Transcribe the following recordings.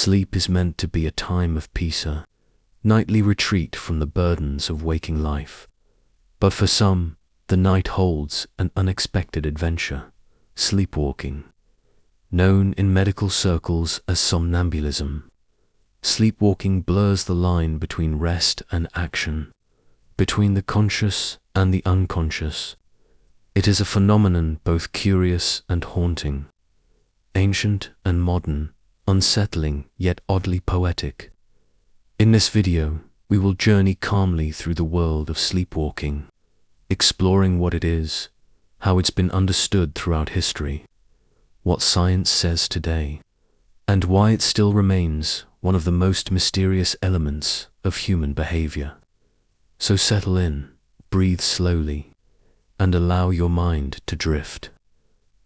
Sleep is meant to be a time of peace, a nightly retreat from the burdens of waking life. But for some, the night holds an unexpected adventure, sleepwalking. Known in medical circles as somnambulism, sleepwalking blurs the line between rest and action, between the conscious and the unconscious. It is a phenomenon both curious and haunting, ancient and modern, unsettling yet oddly poetic. In this video, we will journey calmly through the world of sleepwalking, exploring what it is, how it's been understood throughout history, what science says today, and why it still remains one of the most mysterious elements of human behavior. So settle in, breathe slowly, and allow your mind to drift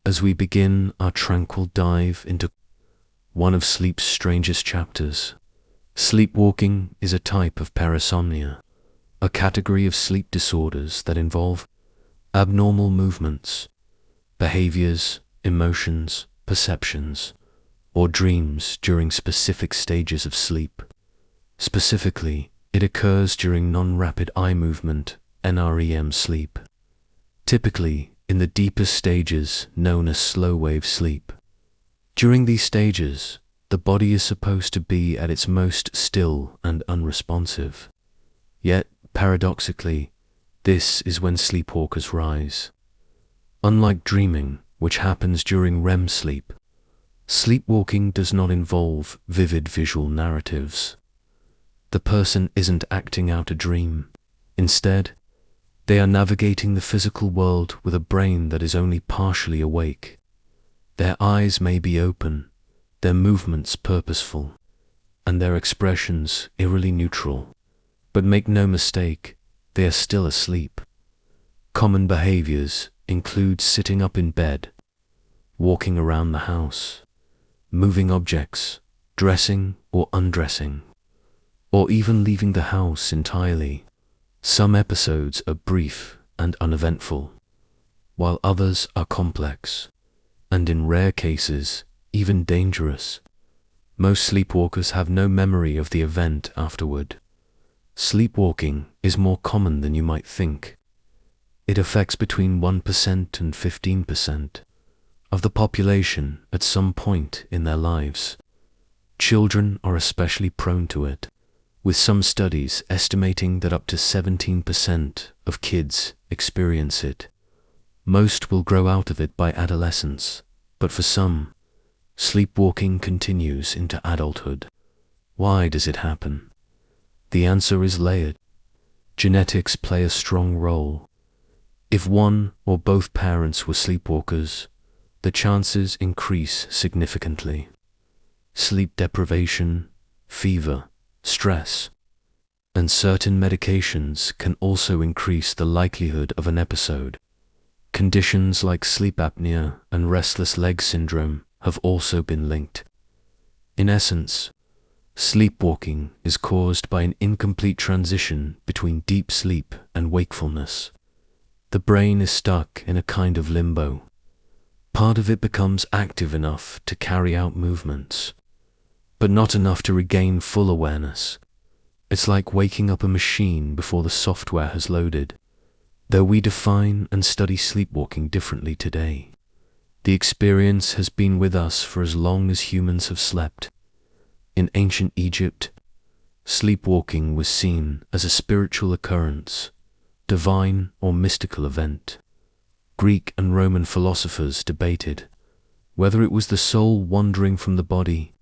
as we begin our tranquil dive into one of sleep's strangest chapters. Sleepwalking is a type of parasomnia, a category of sleep disorders that involve abnormal movements, behaviors, emotions, perceptions, or dreams during specific stages of sleep. Specifically, it occurs during non-rapid eye movement, NREM sleep, typically in the deepest stages known as slow-wave sleep. During these stages, the body is supposed to be at its most still and unresponsive. Yet, paradoxically, this is when sleepwalkers rise. Unlike dreaming, which happens during REM sleep, sleepwalking does not involve vivid visual narratives. The person isn't acting out a dream. Instead, they are navigating the physical world with a brain that is only partially awake. Their eyes may be open, their movements purposeful, and their expressions eerily neutral. But make no mistake, they are still asleep. Common behaviors include sitting up in bed, walking around the house, moving objects, dressing or undressing, or even leaving the house entirely. Some episodes are brief and uneventful, while others are complex, and in rare cases, even dangerous. Most sleepwalkers have no memory of the event afterward. Sleepwalking is more common than you might think. It affects between 1% and 15% of the population at some point in their lives. Children are especially prone to it, with some studies estimating that up to 17% of kids experience it. Most will grow out of it by adolescence, but for some, sleepwalking continues into adulthood. Why does it happen? The answer is layered. Genetics play a strong role. If one or both parents were sleepwalkers, the chances increase significantly. Sleep deprivation, fever, stress, and certain medications can also increase the likelihood of an episode. Conditions like sleep apnea and restless leg syndrome have also been linked. In essence, sleepwalking is caused by an incomplete transition between deep sleep and wakefulness. The brain is stuck in a kind of limbo. Part of it becomes active enough to carry out movements, but not enough to regain full awareness. It's like waking up a machine before the software has loaded. Though we define and study sleepwalking differently today, the experience has been with us for as long as humans have slept. In ancient Egypt, sleepwalking was seen as a spiritual occurrence, divine or mystical event. Greek and Roman philosophers debated whether it was the soul wandering from the body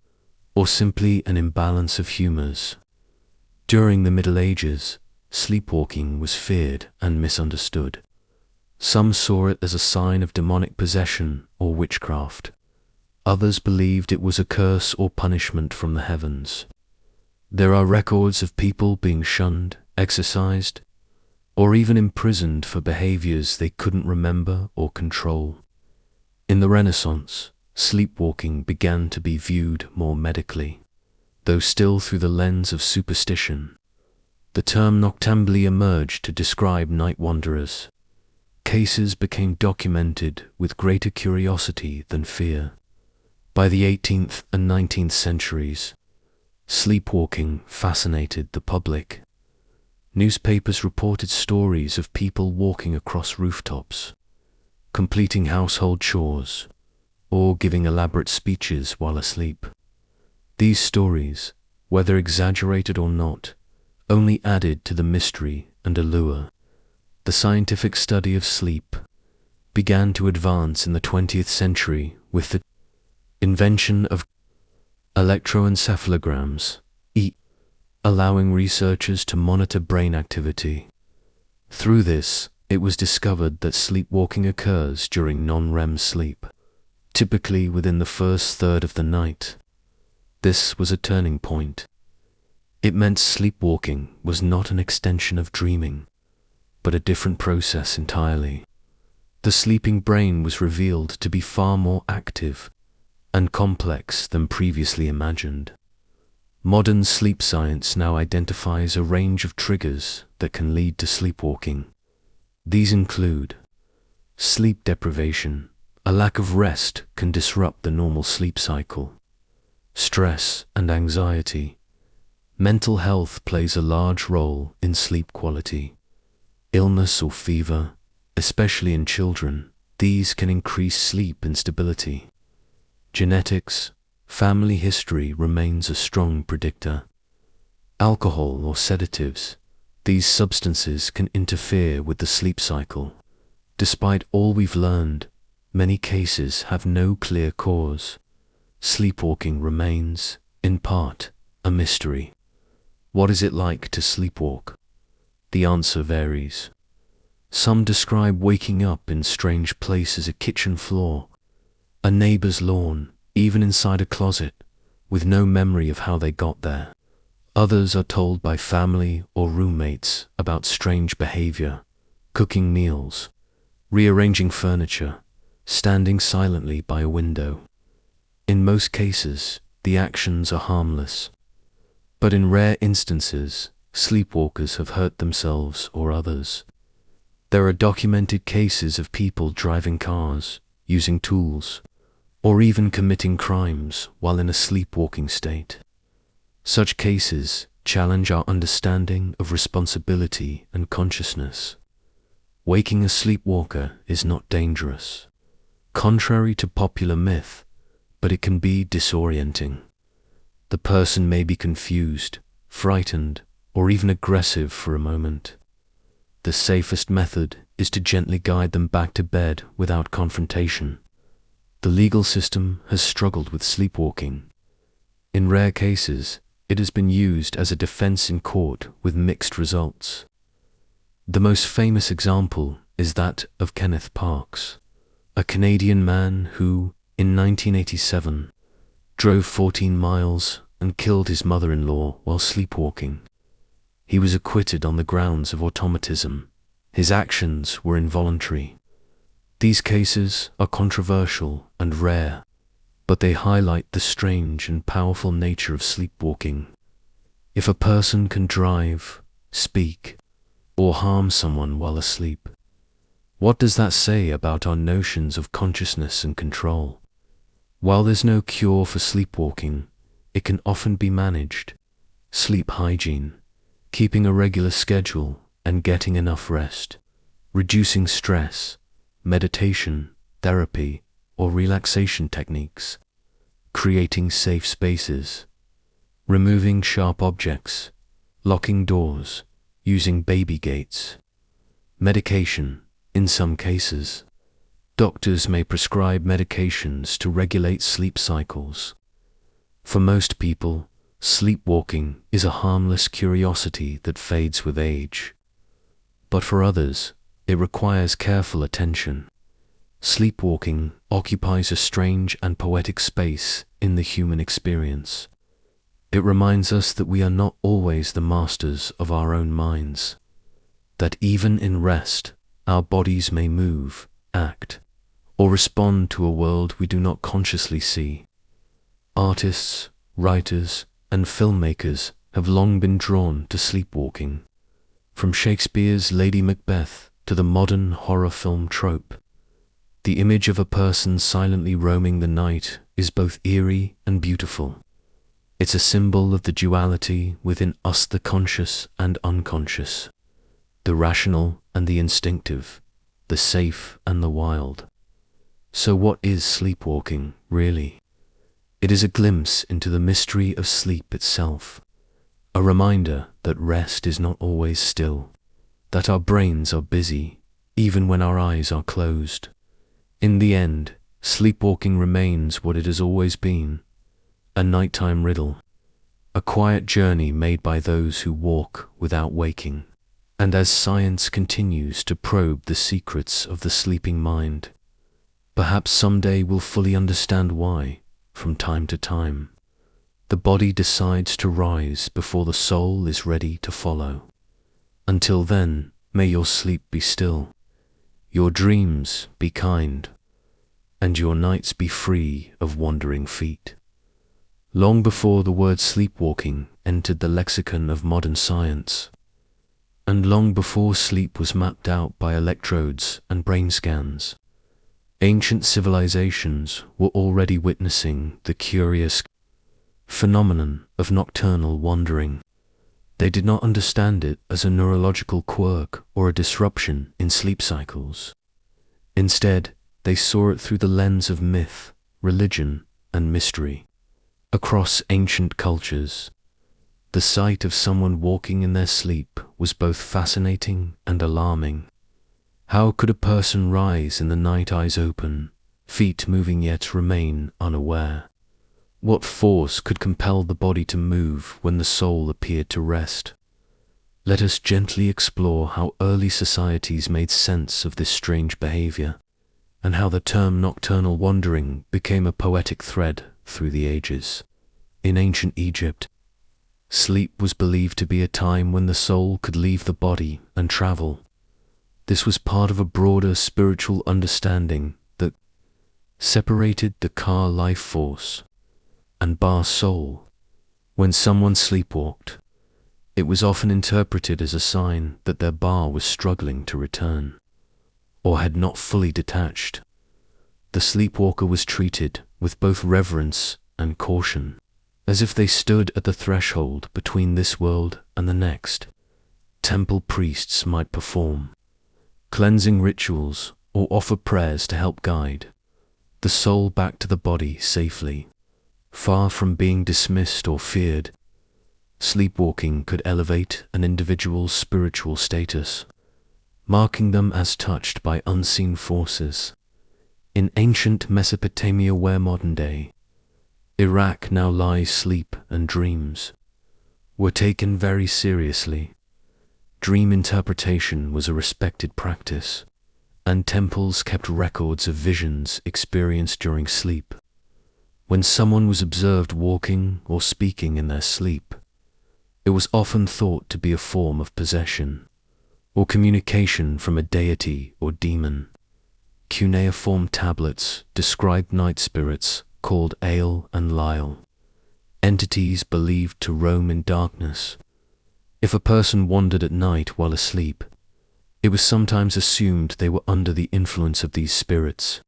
or simply an imbalance of humors. During the Middle Ages, sleepwalking was feared and misunderstood. Some saw it as a sign of demonic possession or witchcraft. Others believed it was a curse or punishment from the heavens. There are records of people being shunned, exorcised, or even imprisoned for behaviors they couldn't remember or control. In the Renaissance, sleepwalking began to be viewed more medically, though still through the lens of superstition. The term noctambuli emerged to describe night wanderers. Cases became documented with greater curiosity than fear. By the 18th and 19th centuries, Sleepwalking fascinated the public. Newspapers reported stories of people walking across rooftops, completing household chores, or giving elaborate speeches while asleep. These stories, whether exaggerated or not, only added to the mystery and allure. The scientific study of sleep began to advance in the 20th century with the invention of electroencephalograms, allowing researchers to monitor brain activity. Through this, it was discovered that sleepwalking occurs during non-REM sleep, typically within the first third of the night. This was a turning point. It meant sleepwalking was not an extension of dreaming, but a different process entirely. The sleeping brain was revealed to be far more active and complex than previously imagined. Modern sleep science now identifies a range of triggers that can lead to sleepwalking. These include sleep deprivation. A lack of rest can disrupt the normal sleep cycle. Stress and anxiety. Mental health plays a large role in sleep quality. Illness or fever, especially in children, these can increase sleep instability. Genetics. Family history remains a strong predictor. Alcohol or sedatives. These substances can interfere with the sleep cycle. Despite all we've learned, many cases have no clear cause. Sleepwalking remains, in part, a mystery. What is it like to sleepwalk? The answer varies. Some describe waking up in strange places: a kitchen floor, a neighbor's lawn, even inside a closet, with no memory of how they got there. Others are told by family or roommates about strange behavior, cooking meals, rearranging furniture, standing silently by a window. In most cases, the actions are harmless, but in rare instances, sleepwalkers have hurt themselves or others. There are documented cases of people driving cars, using tools, or even committing crimes while in a sleepwalking state. Such cases challenge our understanding of responsibility and consciousness. Waking a sleepwalker is not dangerous, contrary to popular myth, but it can be disorienting. The person may be confused, frightened, or even aggressive for a moment. The safest method is to gently guide them back to bed without confrontation. The legal system has struggled with sleepwalking. In rare cases, it has been used as a defense in court with mixed results. The most famous example is that of Kenneth Parks, a Canadian man who, in 1987, drove 14 miles and killed his mother-in-law while sleepwalking. He was acquitted on the grounds of automatism. His actions were involuntary. These cases are controversial and rare, but they highlight the strange and powerful nature of sleepwalking. If a person can drive, speak, or harm someone while asleep, what does that say about our notions of consciousness and control? While there's no cure for sleepwalking, it can often be managed. Sleep hygiene, keeping a regular schedule and getting enough rest, reducing stress, meditation, therapy, or relaxation techniques, creating safe spaces, removing sharp objects, locking doors, using baby gates. Medication. In some cases, doctors may prescribe medications to regulate sleep cycles. For most people, sleepwalking is a harmless curiosity that fades with age. But for others, it requires careful attention. Sleepwalking occupies a strange and poetic space in the human experience. It reminds us that we are not always the masters of our own minds, that even in rest, our bodies may move, act, or respond to a world we do not consciously see. Artists, writers, and filmmakers have long been drawn to sleepwalking. From Shakespeare's Lady Macbeth to the modern horror film trope, the image of a person silently roaming the night is both eerie and beautiful. It's a symbol of the duality within us, the conscious and unconscious, the rational and the instinctive, the safe and the wild. So what is sleepwalking, really? It is a glimpse into the mystery of sleep itself, a reminder that rest is not always still, that our brains are busy, even when our eyes are closed. In the end, sleepwalking remains what it has always been, a nighttime riddle, a quiet journey made by those who walk without waking. And as science continues to probe the secrets of the sleeping mind, perhaps someday we'll fully understand why, from time to time, the body decides to rise before the soul is ready to follow. Until then, may your sleep be still, your dreams be kind, and your nights be free of wandering feet. Long before the word sleepwalking entered the lexicon of modern science, and long before sleep was mapped out by electrodes and brain scans, ancient civilizations were already witnessing the curious phenomenon of nocturnal wandering. They did not understand it as a neurological quirk or a disruption in sleep cycles. Instead, they saw it through the lens of myth, religion, and mystery. Across ancient cultures, the sight of someone walking in their sleep was both fascinating and alarming. How could a person rise in the night, eyes open, feet moving yet remain unaware? What force could compel the body to move when the soul appeared to rest? Let us gently explore how early societies made sense of this strange behavior, and how the term nocturnal wandering became a poetic thread through the ages. In ancient Egypt, sleep was believed to be a time when the soul could leave the body and travel. This was part of a broader spiritual understanding that separated the ka life force and ba soul. When someone sleepwalked, it was often interpreted as a sign that their ba was struggling to return, or had not fully detached. The sleepwalker was treated with both reverence and caution, as if they stood at the threshold between this world and the next. Temple priests might perform cleansing rituals or offer prayers to help guide the soul back to the body safely. Far from being dismissed or feared, sleepwalking could elevate an individual's spiritual status, marking them as touched by unseen forces. In ancient Mesopotamia, where modern day Iraq now lies, sleep and dreams were taken very seriously. Dream interpretation was a respected practice, and temples kept records of visions experienced during sleep. When someone was observed walking or speaking in their sleep, it was often thought to be a form of possession or communication from a deity or demon. Cuneiform tablets described night spirits called Ale and Lyle, entities believed to roam in darkness. If a person wandered at night while asleep, it was sometimes assumed they were under the influence of these spirits.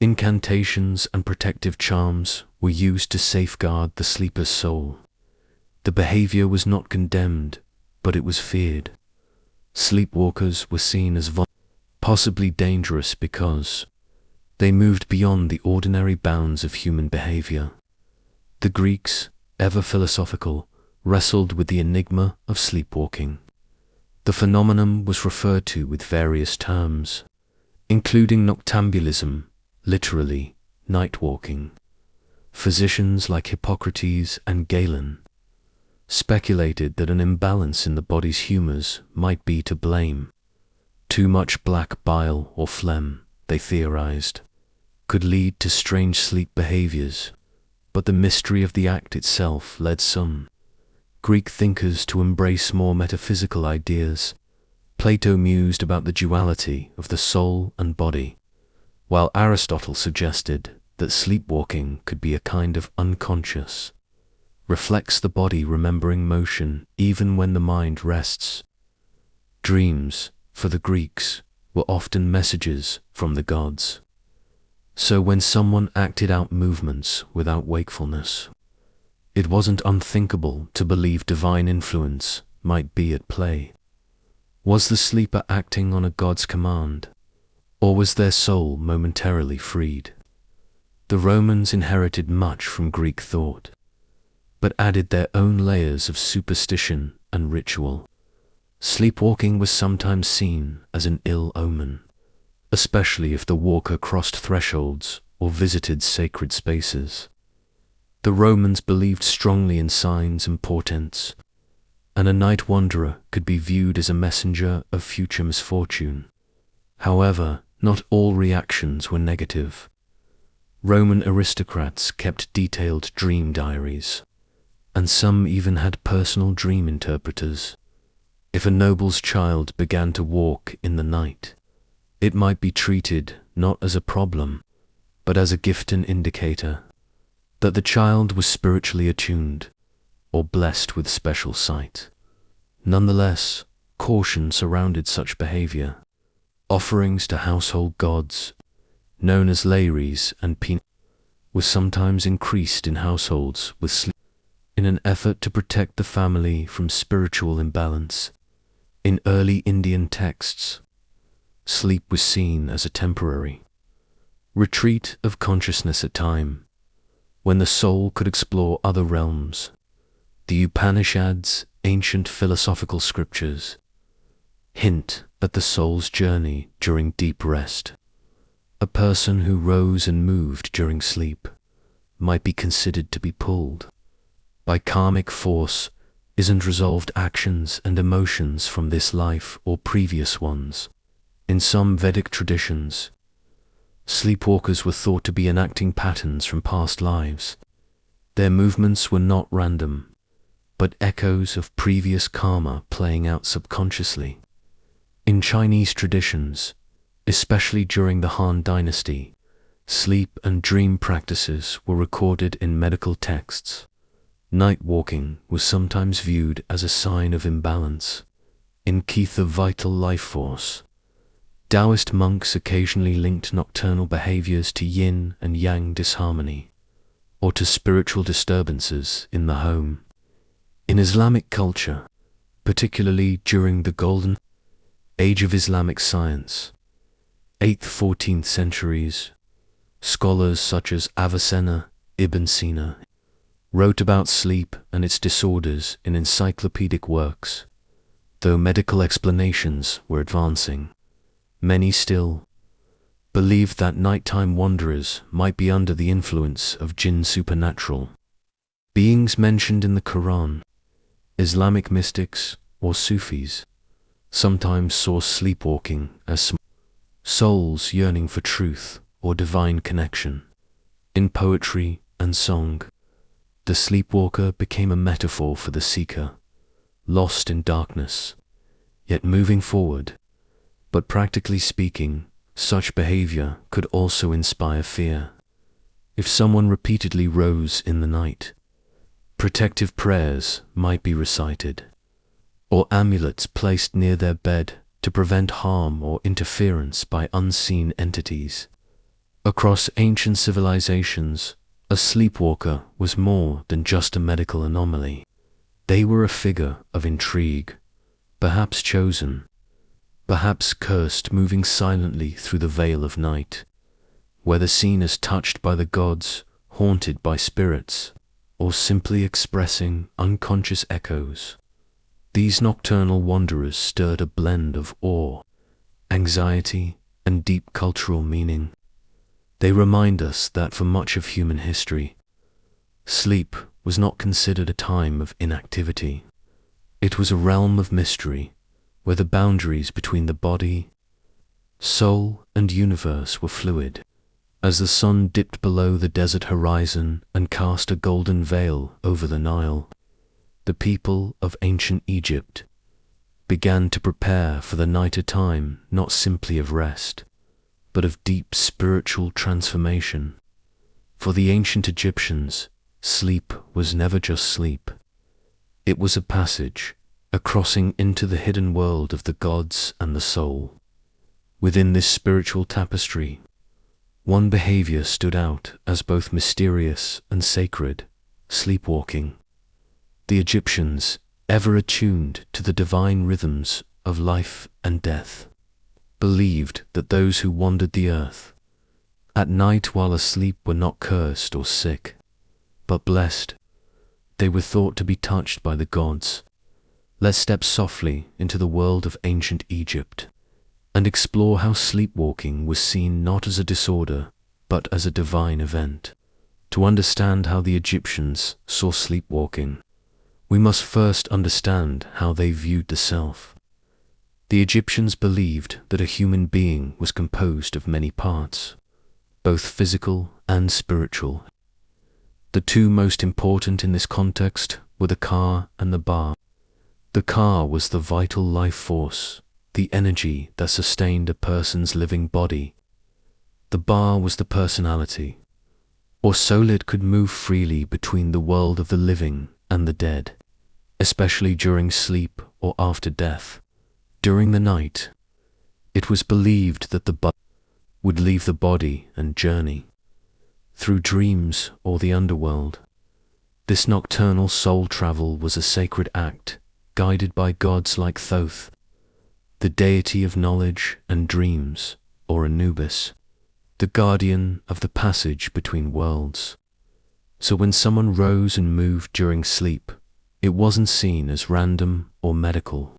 Incantations and protective charms were used to safeguard the sleeper's soul. The behavior was not condemned, but it was feared. Sleepwalkers were seen as possibly dangerous because they moved beyond the ordinary bounds of human behavior. The Greeks, ever philosophical, wrestled with the enigma of sleepwalking. The phenomenon was referred to with various terms, including noctambulism, literally night walking. Physicians like Hippocrates and Galen speculated that an imbalance in the body's humors might be to blame. Too much black bile or phlegm, they theorized, could lead to strange sleep behaviors, but the mystery of the act itself led some Greek thinkers to embrace more metaphysical ideas. Plato mused about the duality of the soul and body, while Aristotle suggested that sleepwalking could be a kind of unconscious, reflects the body remembering motion even when the mind rests. Dreams, for the Greeks, were often messages from the gods. So when someone acted out movements without wakefulness, It wasn't unthinkable to believe divine influence might be at play. Was the sleeper acting on a god's command, or was their soul momentarily freed? The Romans inherited much from Greek thought, but added their own layers of superstition and ritual. Sleepwalking was sometimes seen as an ill omen, especially if the walker crossed thresholds or visited sacred spaces. The Romans believed strongly in signs and portents, and a night wanderer could be viewed as a messenger of future misfortune. However, not all reactions were negative. Roman aristocrats kept detailed dream diaries, and some even had personal dream interpreters. If a noble's child began to walk in the night, it might be treated not as a problem, but as a gift and indicator that the child was spiritually attuned or blessed with special sight. Nonetheless, caution surrounded such behavior. Offerings to household gods, known as lares and peanuts, were sometimes increased in households with sleep in an effort to protect the family from spiritual imbalance. In early Indian texts, sleep was seen as a temporary retreat of consciousness at time, when the soul could explore other realms. The Upanishads, ancient philosophical scriptures, hint at the soul's journey during deep rest. A person who rose and moved during sleep might be considered to be pulled by karmic force, unresolved actions and emotions from this life or previous ones. In some Vedic traditions, sleepwalkers were thought to be enacting patterns from past lives. Their movements were not random, but echoes of previous karma playing out subconsciously. In Chinese traditions, especially during the Han Dynasty, sleep and dream practices were recorded in medical texts. Night walking was sometimes viewed as a sign of imbalance, in keep of vital life force. Taoist monks occasionally linked nocturnal behaviors to yin and yang disharmony, or to spiritual disturbances in the home. In Islamic culture, particularly during the Golden Age of Islamic science, 8th–14th centuries, scholars such as Avicenna, Ibn Sina, wrote about sleep and its disorders in encyclopedic works. Though medical explanations were advancing, many still believed that nighttime wanderers might be under the influence of jinn, supernatural beings mentioned in the Quran. Islamic mystics, or Sufis, sometimes saw sleepwalking as souls yearning for truth or divine connection. In poetry and song, the sleepwalker became a metaphor for the seeker, lost in darkness, yet moving forward. But practically speaking, such behavior could also inspire fear. If someone repeatedly rose in the night, protective prayers might be recited, or amulets placed near their bed to prevent harm or interference by unseen entities. Across ancient civilizations, a sleepwalker was more than just a medical anomaly. They were a figure of intrigue, perhaps chosen, perhaps cursed, moving silently through the veil of night, whether seen as touched by the gods, haunted by spirits, or simply expressing unconscious echoes. These nocturnal wanderers stirred a blend of awe, anxiety, and deep cultural meaning. They remind us that for much of human history, sleep was not considered a time of inactivity. It was a realm of mystery, where the boundaries between the body, soul, and universe were fluid. As the sun dipped below the desert horizon and cast a golden veil over the Nile, the people of ancient Egypt began to prepare for the night, a time not simply of rest, but of deep spiritual transformation. For the ancient Egyptians, sleep was never just sleep. It was a passage, a crossing into the hidden world of the gods and the soul. Within this spiritual tapestry, one behavior stood out as both mysterious and sacred: Sleepwalking. The Egyptians, ever attuned to the divine rhythms of life and death, believed that those who wandered the earth at night while asleep were not cursed or sick, but blessed. They were thought to be touched by the gods. Let's step softly into the world of ancient Egypt and explore how sleepwalking was seen not as a disorder, but as a divine event. To understand how the Egyptians saw sleepwalking, we must first understand how they viewed the self. The Egyptians believed that a human being was composed of many parts, both physical and spiritual. The two most important in this context were the ka and the ba. The ka was the vital life force, the energy that sustained a person's living body. The ba was the personality, or soul. It could move freely between the world of the living and the dead, especially during sleep or after death. During the night, it was believed that the ba would leave the body and journey through dreams or the underworld. This nocturnal soul travel was a sacred act, guided by gods like Thoth, the deity of knowledge and dreams, or Anubis, the guardian of the passage between worlds. So when someone rose and moved during sleep, it wasn't seen as random or medical.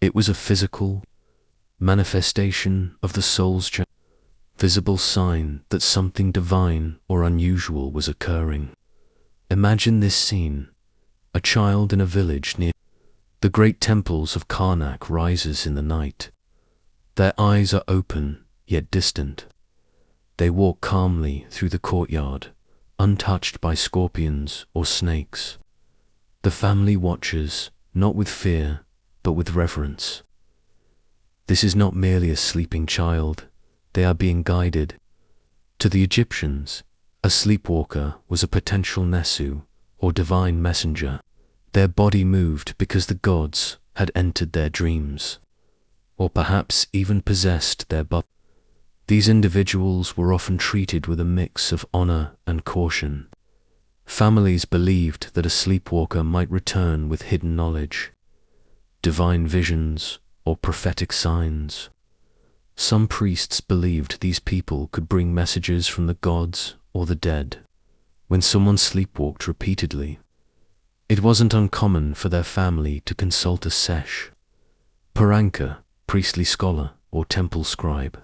It was a physical manifestation of the soul's visible sign that something divine or unusual was occurring. Imagine this scene. A child in a village near the great temples of Karnak rises in the night. Their eyes are open, yet distant. They walk calmly through the courtyard, untouched by scorpions or snakes. The family watches, not with fear, but with reverence. This is not merely a sleeping child. They are being guided. To the Egyptians, a sleepwalker was a potential Nesu, or divine messenger. Their body moved because the gods had entered their dreams, or perhaps even possessed their body. These individuals were often treated with a mix of honor and caution. Families believed that a sleepwalker might return with hidden knowledge, divine visions, or prophetic signs. Some priests believed these people could bring messages from the gods or the dead. When someone sleepwalked repeatedly, it wasn't uncommon for their family to consult a sesh, paranka, priestly scholar or temple scribe,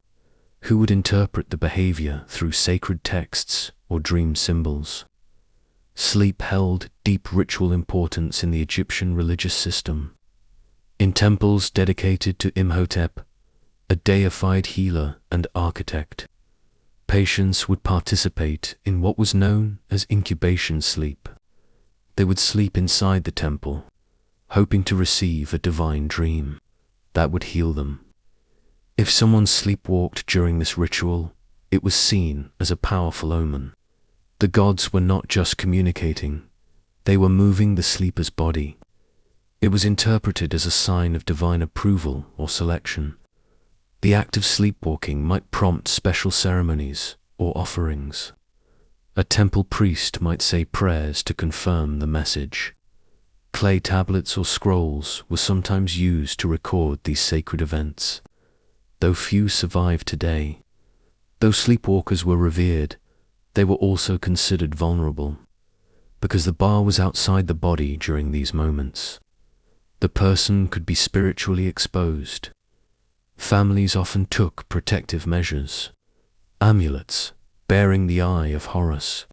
who would interpret the behavior through sacred texts or dream symbols. Sleep held deep ritual importance in the Egyptian religious system. In temples dedicated to Imhotep, a deified healer and architect, patients would participate in what was known as incubation sleep. They would sleep inside the temple, hoping to receive a divine dream that would heal them. If someone sleepwalked during this ritual, it was seen as a powerful omen. The gods were not just communicating, they were moving the sleeper's body. It was interpreted as a sign of divine approval or selection. The act of sleepwalking might prompt special ceremonies or offerings. A temple priest might say prayers to confirm the message. Clay tablets or scrolls were sometimes used to record these sacred events. Though few survive today, though sleepwalkers were revered, they were also considered vulnerable, because the bar was outside the body during these moments. The person could be spiritually exposed. Families often took protective measures. Amulets, bearing the eye of Horus,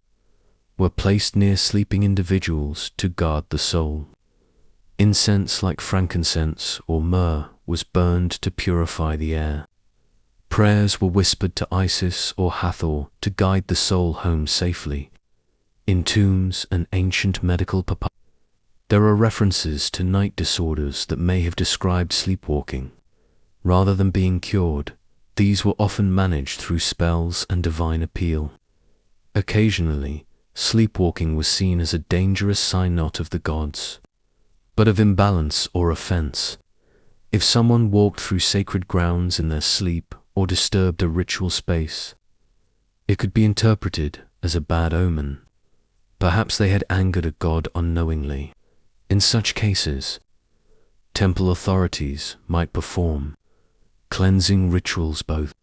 were placed near sleeping individuals to guard the soul. Incense like frankincense or myrrh was burned to purify the air. Prayers were whispered to Isis or Hathor to guide the soul home safely. In tombs and ancient medical papyrus, there are references to night disorders that may have described sleepwalking. Rather than being cured, these were often managed through spells and divine appeal. Occasionally, sleepwalking was seen as a dangerous sign not of the gods, but of imbalance or offense. If someone walked through sacred grounds in their sleep or disturbed a ritual space, it could be interpreted as a bad omen. Perhaps they had angered a god unknowingly. In such cases, temple authorities might perform cleansing rituals both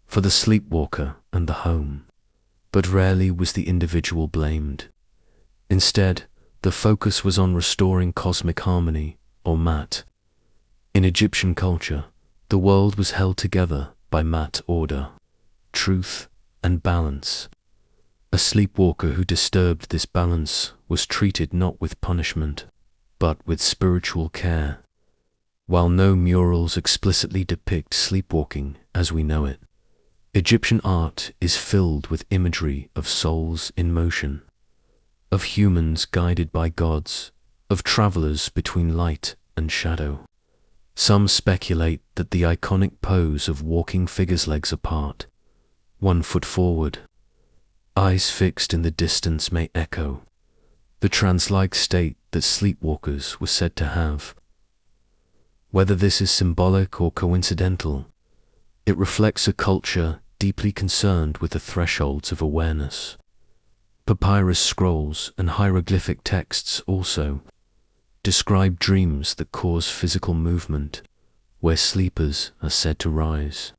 for the sleepwalker and the home. But rarely was the individual blamed. Instead, the focus was on restoring cosmic harmony, or mat. In Egyptian culture, the world was held together by mat order, truth, and balance. A sleepwalker who disturbed this balance was treated not with punishment, but with spiritual care. While no murals explicitly depict sleepwalking as we know it, Egyptian art is filled with imagery of souls in motion, of humans guided by gods, of travelers between light and shadow. Some speculate that the iconic pose of walking figures legs apart, 1 foot forward, eyes fixed in the distance may echo the trance-like state that sleepwalkers were said to have. Whether this is symbolic or coincidental, it reflects a culture deeply concerned with the thresholds of awareness. Papyrus scrolls and hieroglyphic texts also describe dreams that cause physical movement, where sleepers are said to rise,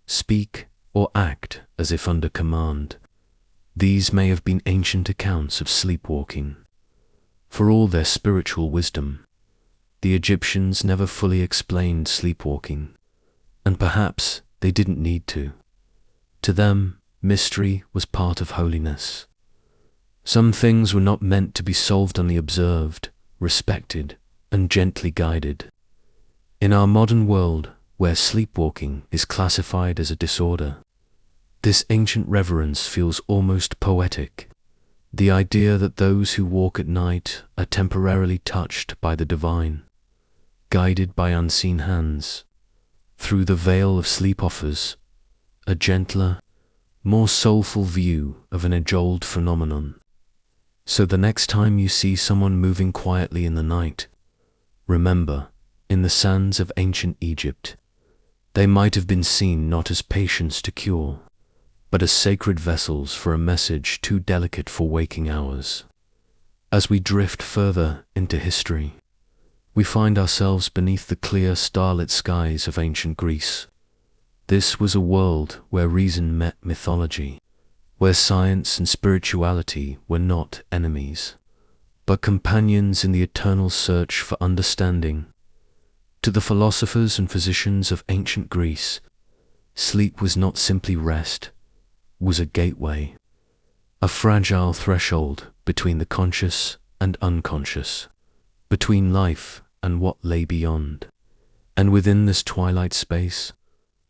speak, or act as if under command. These may have been ancient accounts of sleepwalking. For all their spiritual wisdom, the Egyptians never fully explained sleepwalking, and perhaps they didn't need to. To them, mystery was part of holiness. Some things were not meant to be solved only observed, respected, and gently guided. In our modern world, where sleepwalking is classified as a disorder, this ancient reverence feels almost poetic. The idea that those who walk at night are temporarily touched by the divine, guided by unseen hands, through the veil of sleep offers a gentler, more soulful view of an age-old phenomenon. So the next time you see someone moving quietly in the night, remember, in the sands of ancient Egypt, they might have been seen not as patients to cure, but as sacred vessels for a message too delicate for waking hours. As we drift further into history, we find ourselves beneath the clear starlit skies of ancient Greece. This was a world where reason met mythology, where science and spirituality were not enemies, but companions in the eternal search for understanding. To the philosophers and physicians of ancient Greece, sleep was not simply rest, was a gateway, a fragile threshold between the conscious and unconscious, between life and what lay beyond. And within this twilight space,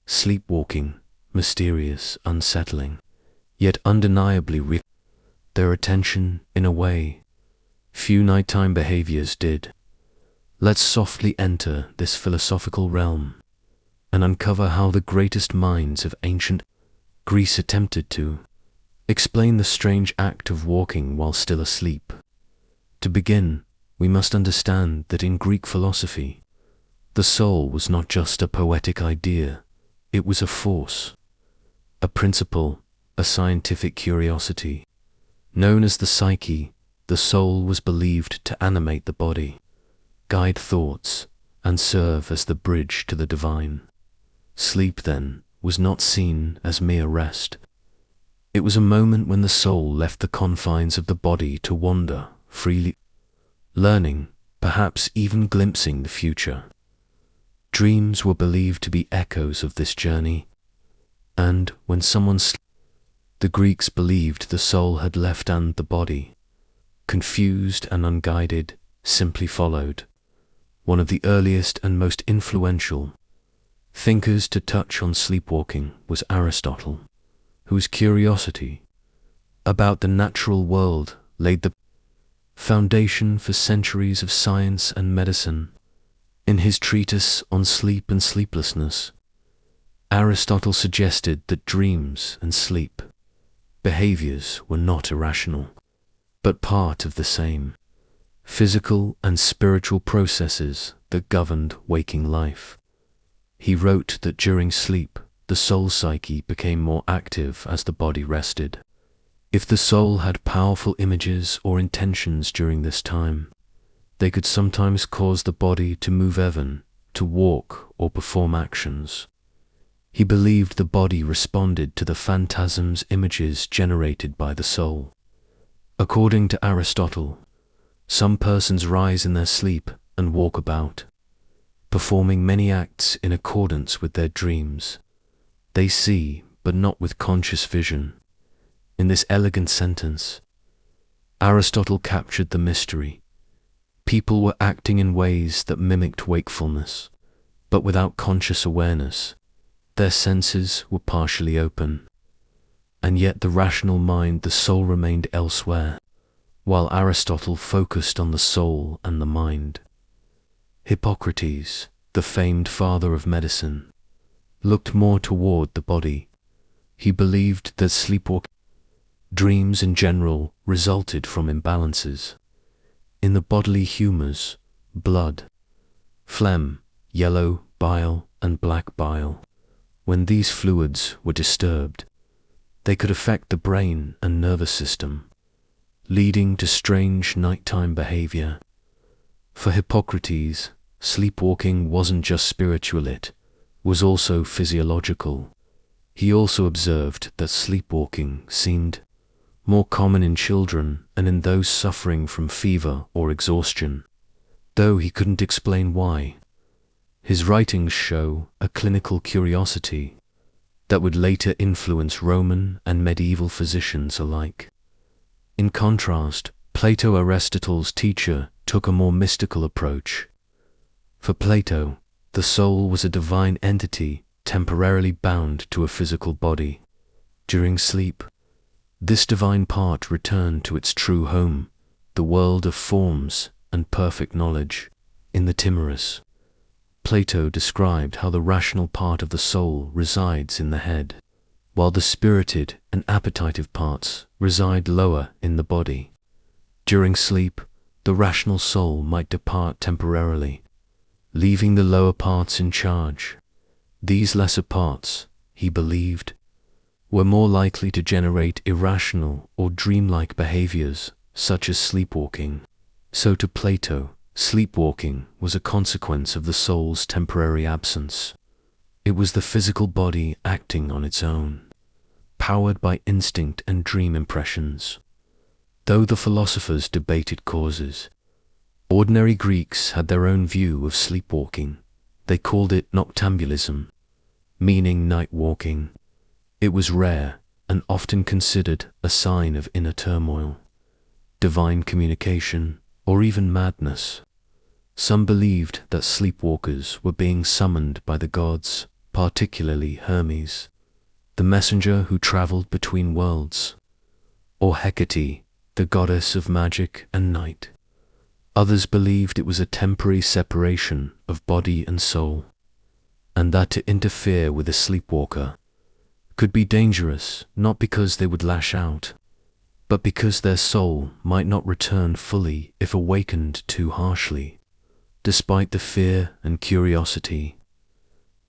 sleepwalking, mysterious, unsettling, yet undeniably their attention in a way few nighttime behaviors did. Let's softly enter this philosophical realm and uncover how the greatest minds of ancient Greece attempted to explain the strange act of walking while still asleep. To begin, we must understand that in Greek philosophy, the soul was not just a poetic idea, it was a force, a principle, a scientific curiosity. Known as the psyche, the soul was believed to animate the body, guide thoughts, and serve as the bridge to the divine. Sleep, then, was not seen as mere rest. It was a moment when the soul left the confines of the body to wander freely, learning, perhaps even glimpsing the future. Dreams were believed to be echoes of this journey, and when someone slept, the Greeks believed the soul had left and the body, confused and unguided, simply followed. One of the earliest and most influential thinkers to touch on sleepwalking was Aristotle, whose curiosity about the natural world laid the foundation for centuries of science and medicine. In his treatise on sleep and sleeplessness, Aristotle suggested that dreams and sleep behaviors were not irrational, but part of the same physical and spiritual processes that governed waking life. He wrote that during sleep, the soul psyche became more active as the body rested. If the soul had powerful images or intentions during this time, they could sometimes cause the body to move even, to walk or perform actions. He believed the body responded to the phantasms images generated by the soul. According to Aristotle, some persons rise in their sleep and walk about, performing many acts in accordance with their dreams. They see, but not with conscious vision. In this elegant sentence, Aristotle captured the mystery. People were acting in ways that mimicked wakefulness, but without conscious awareness. Their senses were partially open, and yet the rational mind, the soul, remained elsewhere, while Aristotle focused on the soul and the mind. Hippocrates, the famed father of medicine, looked more toward the body. He believed that sleepwalking dreams in general resulted from imbalances in the bodily humors, blood, phlegm, yellow bile, and black bile. When these fluids were disturbed, they could affect the brain and nervous system, leading to strange nighttime behavior. For Hippocrates, sleepwalking wasn't just spiritual, it was also physiological. He also observed that sleepwalking seemed more common in children and in those suffering from fever or exhaustion, though he couldn't explain why. His writings show a clinical curiosity that would later influence Roman and medieval physicians alike. In contrast, Plato, Aristotle's teacher, took a more mystical approach. For Plato, the soul was a divine entity temporarily bound to a physical body. During sleep, this divine part returned to its true home, the world of forms and perfect knowledge. In the Timorous, Plato described how the rational part of the soul resides in the head, while the spirited and appetitive parts reside lower in the body. During sleep, the rational soul might depart temporarily, leaving the lower parts in charge. These lesser parts, he believed, were more likely to generate irrational or dreamlike behaviors, such as sleepwalking. So to Plato, sleepwalking was a consequence of the soul's temporary absence. It was the physical body acting on its own, powered by instinct and dream impressions. Though the philosophers debated causes, ordinary Greeks had their own view of sleepwalking. They called it noctambulism, meaning night walking. It was rare and often considered a sign of inner turmoil, divine communication, or even madness. Some believed that sleepwalkers were being summoned by the gods, particularly Hermes, the messenger who traveled between worlds, or Hecate, the goddess of magic and night. Others believed it was a temporary separation of body and soul, and that to interfere with a sleepwalker could be dangerous, not because they would lash out, but because their soul might not return fully if awakened too harshly. Despite the fear and curiosity,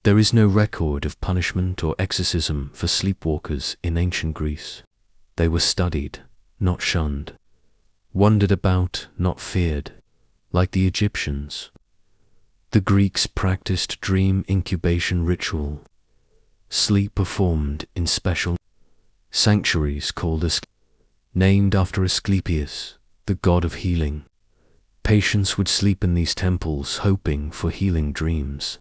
there is no record of punishment or exorcism for sleepwalkers in ancient Greece. They were studied, not shunned, wandered about, not feared, like the Egyptians. The Greeks practiced dream incubation ritual, sleep performed in special sanctuaries called named after Asclepius, the god of healing. Patients would sleep in these temples hoping for healing dreams.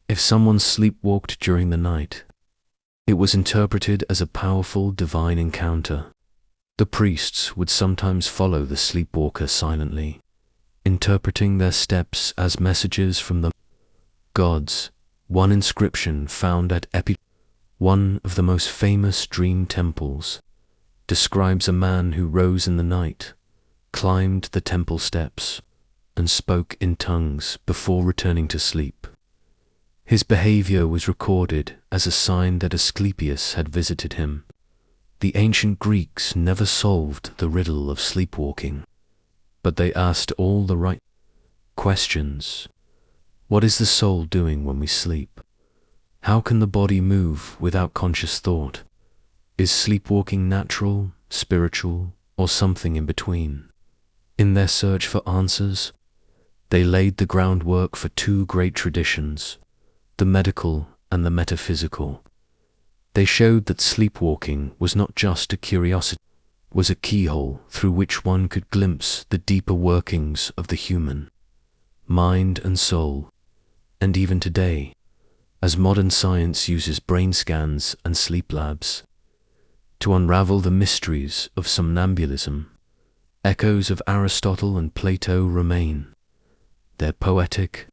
If someone sleepwalked during the night, it was interpreted as a powerful divine encounter. The priests would sometimes follow the sleepwalker silently, interpreting their steps as messages from the gods. One inscription found at one of the most famous dream temples, describes a man who rose in the night, climbed the temple steps, and spoke in tongues before returning to sleep. His behavior was recorded as a sign that Asclepius had visited him. The ancient Greeks never solved the riddle of sleepwalking, but they asked all the right questions. What is the soul doing when we sleep? How can the body move without conscious thought? Is sleepwalking natural, spiritual, or something in between. In their search for answers, they laid the groundwork for two great traditions, the medical and the metaphysical. They showed that sleepwalking was not just a curiosity, it was a keyhole through which one could glimpse the deeper workings of the human mind and soul. And even today, as modern science uses brain scans and sleep labs to unravel the mysteries of somnambulism, echoes of Aristotle and Plato remain. Their poetic,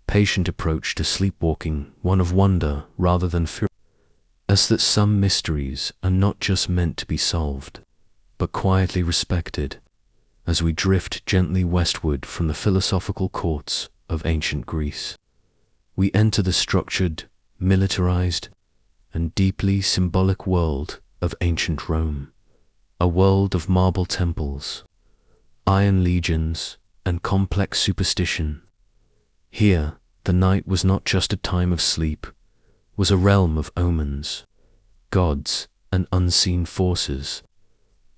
patient approach to sleepwalking one of wonder rather than fear, as that some mysteries are not just meant to be solved, but quietly respected, as we drift gently westward from the philosophical courts of ancient Greece. We enter the structured, militarized, and deeply symbolic world of ancient Rome, a world of marble temples, iron legions, and complex superstition. Here, the night was not just a time of sleep, was a realm of omens, gods, and unseen forces.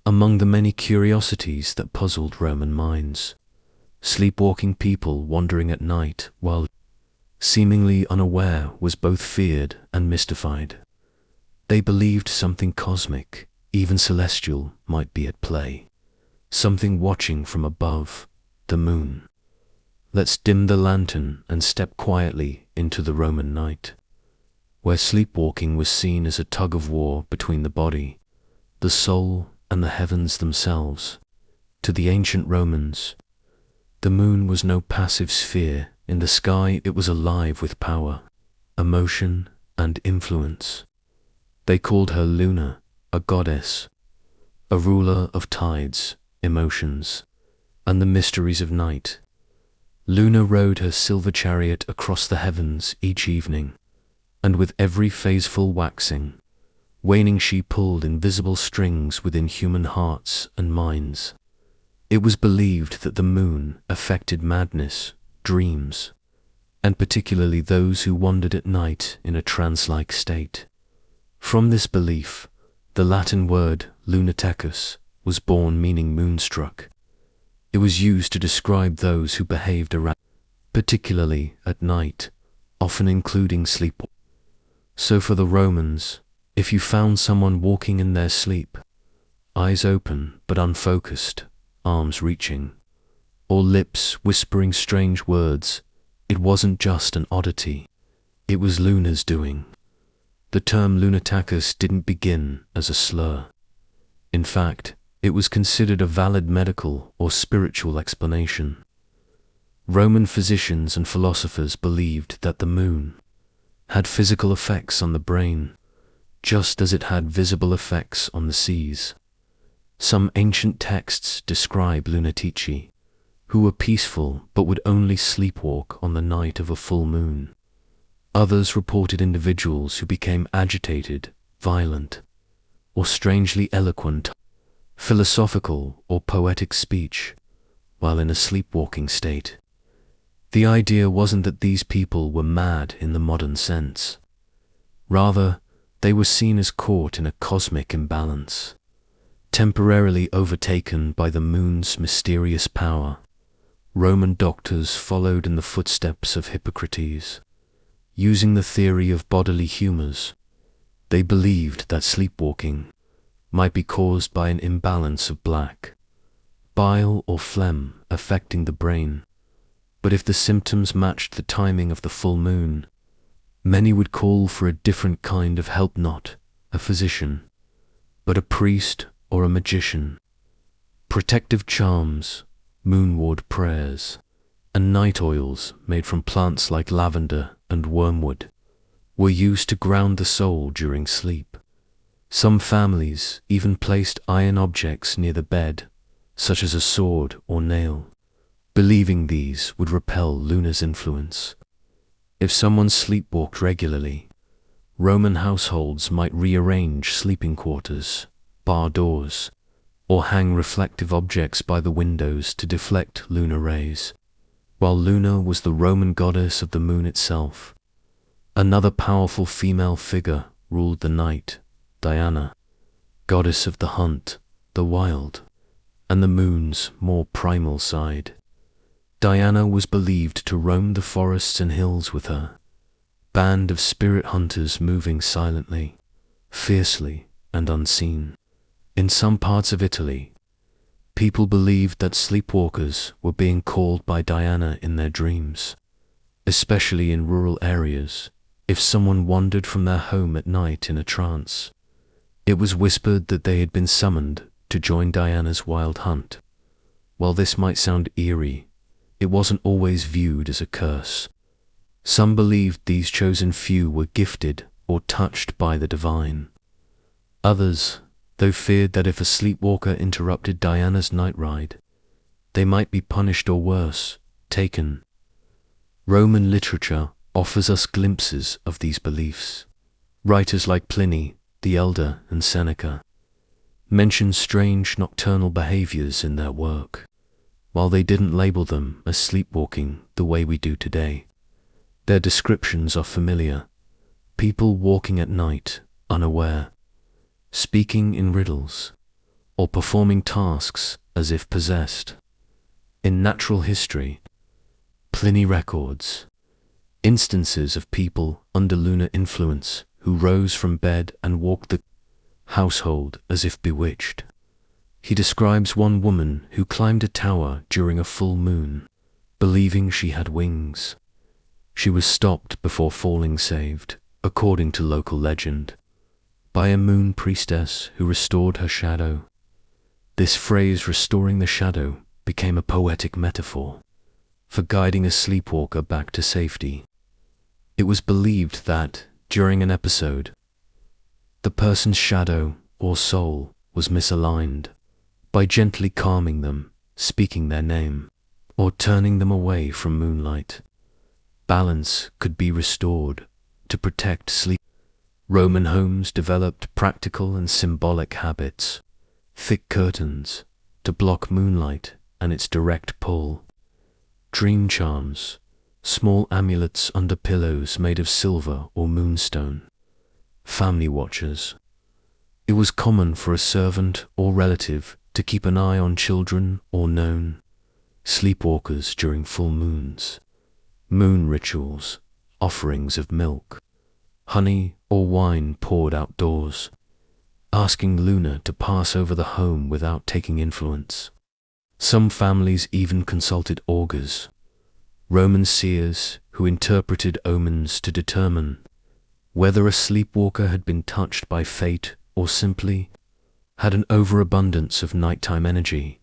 Among the many curiosities that puzzled Roman minds, sleepwalking people wandering at night while seemingly unaware was both feared and mystified. They believed something cosmic, even celestial, might be at play, something watching from above, the moon. Let's dim the lantern and step quietly into the Roman night, where sleepwalking was seen as a tug-of-war between the body, the soul, and the heavens themselves. To the ancient Romans, the moon was no passive sphere in the sky. It was alive with power, emotion, and influence. They called her Luna, a goddess, a ruler of tides, emotions, and the mysteries of night. Luna rode her silver chariot across the heavens each evening, and with every phaseful waxing, waning she pulled invisible strings within human hearts and minds. It was believed that the moon affected madness, dreams, and particularly those who wandered at night in a trance-like state. From this belief, the Latin word lunatecus was born, meaning moonstruck. It was used to describe those who behaved erratically, particularly at night, often including sleep. So for the Romans, if you found someone walking in their sleep, eyes open but unfocused, arms reaching, or lips whispering strange words, it wasn't just an oddity, it was Luna's doing. The term lunatacus didn't begin as a slur. In fact, it was considered a valid medical or spiritual explanation. Roman physicians and philosophers believed that the moon had physical effects on the brain, just as it had visible effects on the seas. Some ancient texts describe lunatici, who were peaceful but would only sleepwalk on the night of a full moon. Others reported individuals who became agitated, violent, or strangely eloquent, philosophical or poetic speech, while in a sleepwalking state. The idea wasn't that these people were mad in the modern sense. Rather, they were seen as caught in a cosmic imbalance, temporarily overtaken by the moon's mysterious power. Roman doctors followed in the footsteps of Hippocrates, using the theory of bodily humors. They believed that sleepwalking might be caused by an imbalance of black bile or phlegm affecting the brain, but if the symptoms matched the timing of the full moon, many would call for a different kind of help, not a physician, but a priest or a magician. Protective charms, moonward prayers, and night oils made from plants like lavender and wormwood were used to ground the soul during sleep. Some families even placed iron objects near the bed, such as a sword or nail, believing these would repel Luna's influence. If someone sleepwalked regularly, Roman households might rearrange sleeping quarters, bar doors, or hang reflective objects by the windows to deflect lunar rays. While Luna was the Roman goddess of the moon itself, another powerful female figure ruled the night, Diana, goddess of the hunt, the wild, and the moon's more primal side. Diana was believed to roam the forests and hills with her band of spirit hunters, moving silently, fiercely, and unseen. In some parts of Italy, people believed that sleepwalkers were being called by Diana in their dreams, especially in rural areas. If someone wandered from their home at night in a trance, it was whispered that they had been summoned to join Diana's wild hunt. While this might sound eerie, it wasn't always viewed as a curse. Some believed these chosen few were gifted or touched by the divine. Others, though, feared that if a sleepwalker interrupted Diana's night ride, they might be punished or worse, taken. Roman literature offers us glimpses of these beliefs. Writers like Pliny the Elder and Seneca mention strange nocturnal behaviors in their work, while they didn't label them as sleepwalking the way we do today. Their descriptions are familiar: people walking at night, unaware, speaking in riddles, or performing tasks as if possessed. In natural history, Pliny records instances of people under lunar influence who rose from bed and walked the household as if bewitched. He describes one woman who climbed a tower during a full moon, believing she had wings. She was stopped before falling, saved, according to local legend, by a moon priestess who restored her shadow. This phrase, restoring the shadow, became a poetic metaphor for guiding a sleepwalker back to safety. It was believed that, during an episode, the person's shadow or soul was misaligned. By gently calming them, speaking their name, or turning them away from moonlight, balance could be restored to protect sleep. Roman homes developed practical and symbolic habits: thick curtains to block moonlight and its direct pull, dream charms, small amulets under pillows made of silver or moonstone, family watchers. It was common for a servant or relative to keep an eye on children or known sleepwalkers during full moons. Moon rituals, offerings of milk, honey, or wine poured outdoors, asking Luna to pass over the home without taking influence. Some families even consulted augurs, Roman seers who interpreted omens to determine whether a sleepwalker had been touched by fate or simply had an overabundance of nighttime energy.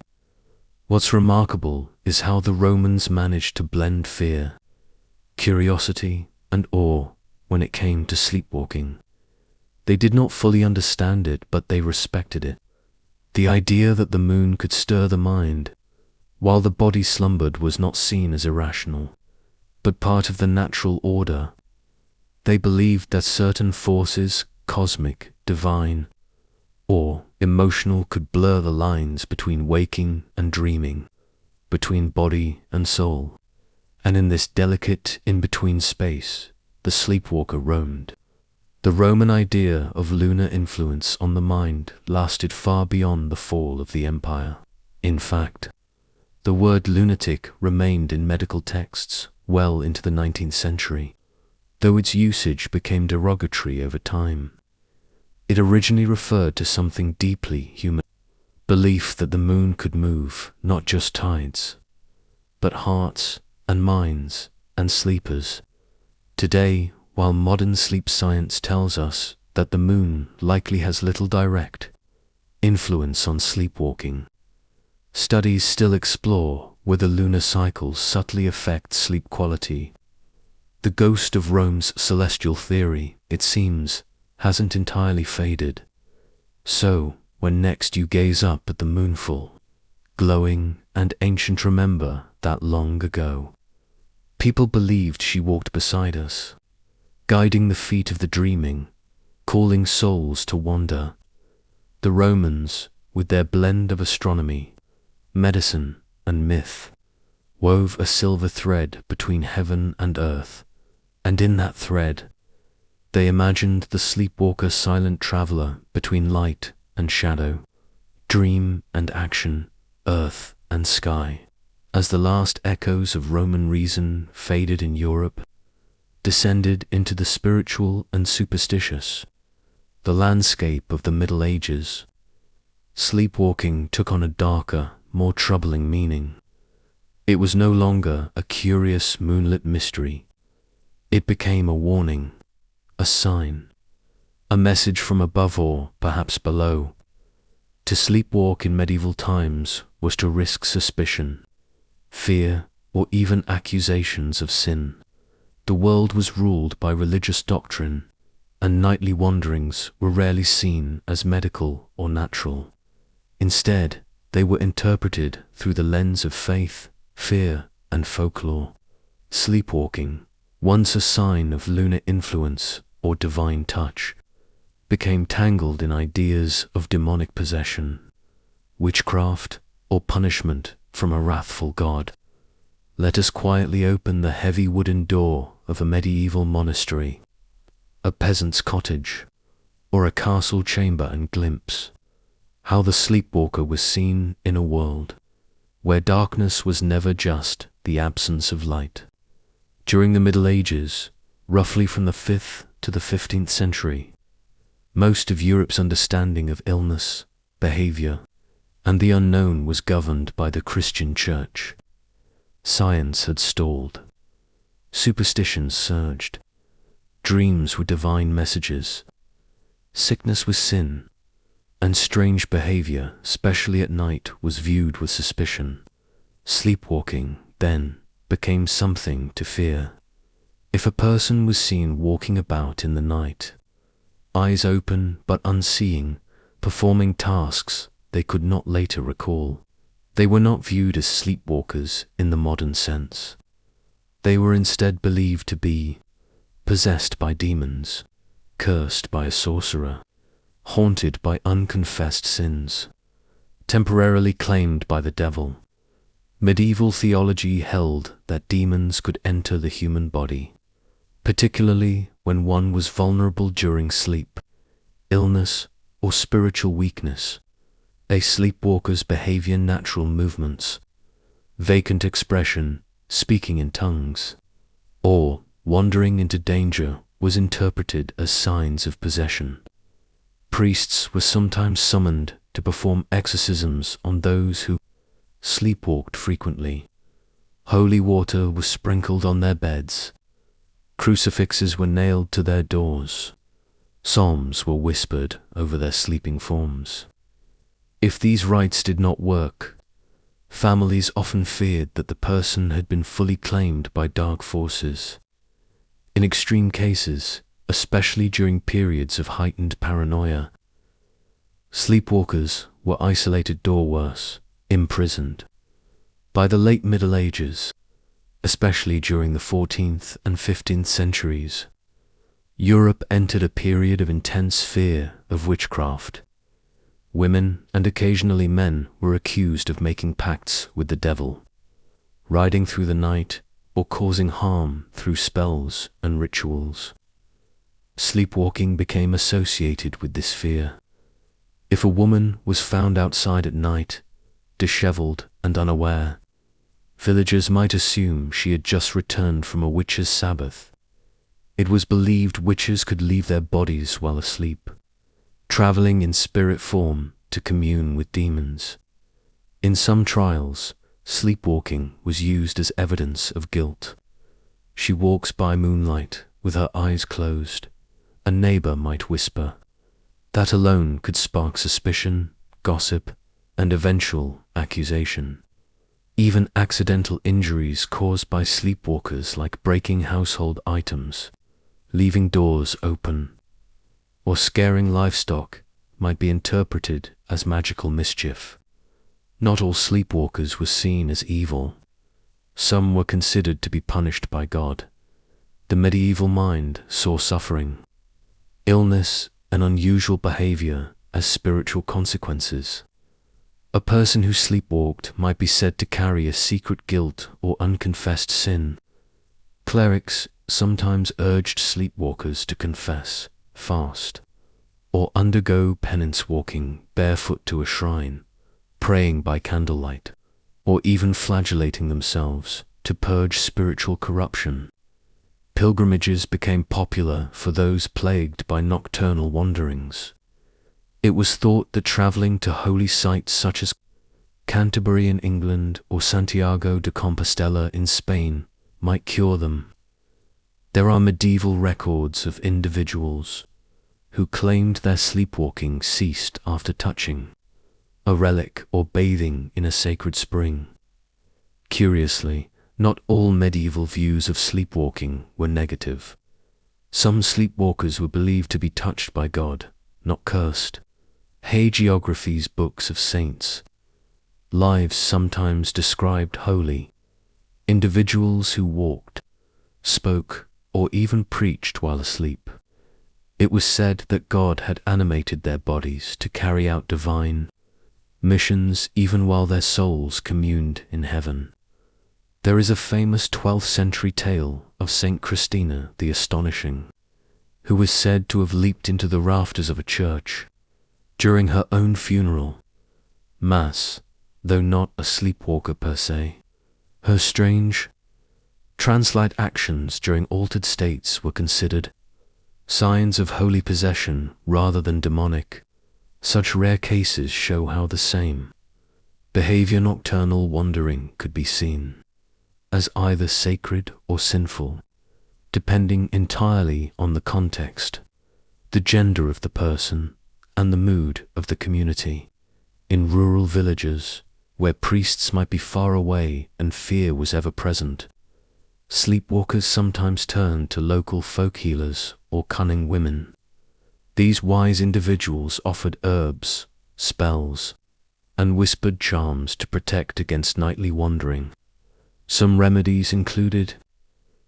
What's remarkable is how the Romans managed to blend fear, curiosity, and awe when it came to sleepwalking. They did not fully understand it, but they respected it. The idea that the moon could stir the mind while the body slumbered was not seen as irrational, but part of the natural order. They believed that certain forces, cosmic, divine, or emotional, could blur the lines between waking and dreaming, between body and soul. And in this delicate in-between space, the sleepwalker roamed. The Roman idea of lunar influence on the mind lasted far beyond the fall of the empire. In fact, the word lunatic remained in medical texts well into the 19th century, though its usage became derogatory over time. It originally referred to something deeply human: belief that the moon could move not just tides, but hearts and minds and sleepers. Today, while modern sleep science tells us that the moon likely has little direct influence on sleepwalking, studies still explore whether lunar cycles subtly affect sleep quality. The ghost of Rome's celestial theory, it seems, hasn't entirely faded. So, when next you gaze up at the moonful, glowing and ancient, remember that long ago, people believed she walked beside us, guiding the feet of the dreaming, calling souls to wander. The Romans, with their blend of astronomy, medicine, and myth, wove a silver thread between heaven and earth, and in that thread, they imagined the sleepwalker, silent traveler between light and shadow, dream and action, earth and sky. As the last echoes of Roman reason faded in Europe, descended into the spiritual and superstitious, the landscape of the Middle Ages, sleepwalking took on a darker, more troubling meaning. It was no longer a curious moonlit mystery. It became a warning, a sign, a message from above or perhaps below. To sleepwalk in medieval times was to risk suspicion, fear, or even accusations of sin. The world was ruled by religious doctrine, and nightly wanderings were rarely seen as medical or natural. Instead, they were interpreted through the lens of faith, fear, and folklore. Sleepwalking, once a sign of lunar influence or divine touch, became tangled in ideas of demonic possession, witchcraft, or punishment from a wrathful god. Let us quietly open the heavy wooden door of a medieval monastery, a peasant's cottage, or a castle chamber and glimpse how the sleepwalker was seen in a world where darkness was never just the absence of light. During the Middle Ages, roughly from the 5th to the 15th century, most of Europe's understanding of illness, behavior, and the unknown was governed by the Christian Church. Science had stalled. Superstitions surged. Dreams were divine messages. Sickness was sin, and strange behavior, especially at night, was viewed with suspicion. Sleepwalking, then, became something to fear. If a person was seen walking about in the night, eyes open but unseeing, performing tasks they could not later recall, they were not viewed as sleepwalkers in the modern sense. They were instead believed to be possessed by demons, cursed by a sorcerer, haunted by unconfessed sins, temporarily claimed by the devil. Medieval theology held that demons could enter the human body, particularly when one was vulnerable during sleep, illness, or spiritual weakness. A sleepwalker's behavior, natural movements, vacant expression, speaking in tongues, or wandering into danger was interpreted as signs of possession. Priests were sometimes summoned to perform exorcisms on those who sleepwalked frequently. Holy water was sprinkled on their beds. Crucifixes were nailed to their doors. Psalms were whispered over their sleeping forms. If these rites did not work, families often feared that the person had been fully claimed by dark forces. In extreme cases, especially during periods of heightened paranoia, sleepwalkers were isolated or worse, imprisoned. By the late Middle Ages, especially during the 14th and 15th centuries, Europe entered a period of intense fear of witchcraft. Women, and occasionally men, were accused of making pacts with the devil, riding through the night, or causing harm through spells and rituals. Sleepwalking became associated with this fear. If a woman was found outside at night, disheveled and unaware, villagers might assume she had just returned from a witch's Sabbath. It was believed witches could leave their bodies while asleep, traveling in spirit form to commune with demons. In some trials, sleepwalking was used as evidence of guilt. She walks by moonlight with her eyes closed. A neighbor might whisper. That alone could spark suspicion, gossip, and eventual accusation. Even accidental injuries caused by sleepwalkers, like breaking household items, leaving doors open, or scaring livestock, might be interpreted as magical mischief. Not all sleepwalkers were seen as evil. Some were considered to be punished by God. The medieval mind saw suffering, illness, and unusual behavior as spiritual consequences. A person who sleepwalked might be said to carry a secret guilt or unconfessed sin. Clerics sometimes urged sleepwalkers to confess, fast, or undergo penance walking barefoot to a shrine, praying by candlelight, or even flagellating themselves to purge spiritual corruption. Pilgrimages became popular for those plagued by nocturnal wanderings. It was thought that traveling to holy sites such as Canterbury in England or Santiago de Compostela in Spain might cure them. There are medieval records of individuals who claimed their sleepwalking ceased after touching a relic or bathing in a sacred spring. Curiously, not all medieval views of sleepwalking were negative. Some sleepwalkers were believed to be touched by God, not cursed. Hagiography's books of saints' lives sometimes described holy individuals who walked, spoke, or even preached while asleep. It was said that God had animated their bodies to carry out divine missions even while their souls communed in heaven. There is a famous 12th century tale of Saint Christina the Astonishing, who was said to have leaped into the rafters of a church during her own funeral mass, though not a sleepwalker per se. Her strange, trance-like actions during altered states were considered signs of holy possession rather than demonic. Such rare cases show how the same behavior, nocturnal wandering, could be seen as either sacred or sinful, depending entirely on the context, the gender of the person, and the mood of the community. In rural villages, where priests might be far away and fear was ever present, sleepwalkers sometimes turned to local folk healers or cunning women. These wise individuals offered herbs, spells, and whispered charms to protect against nightly wandering. Some remedies included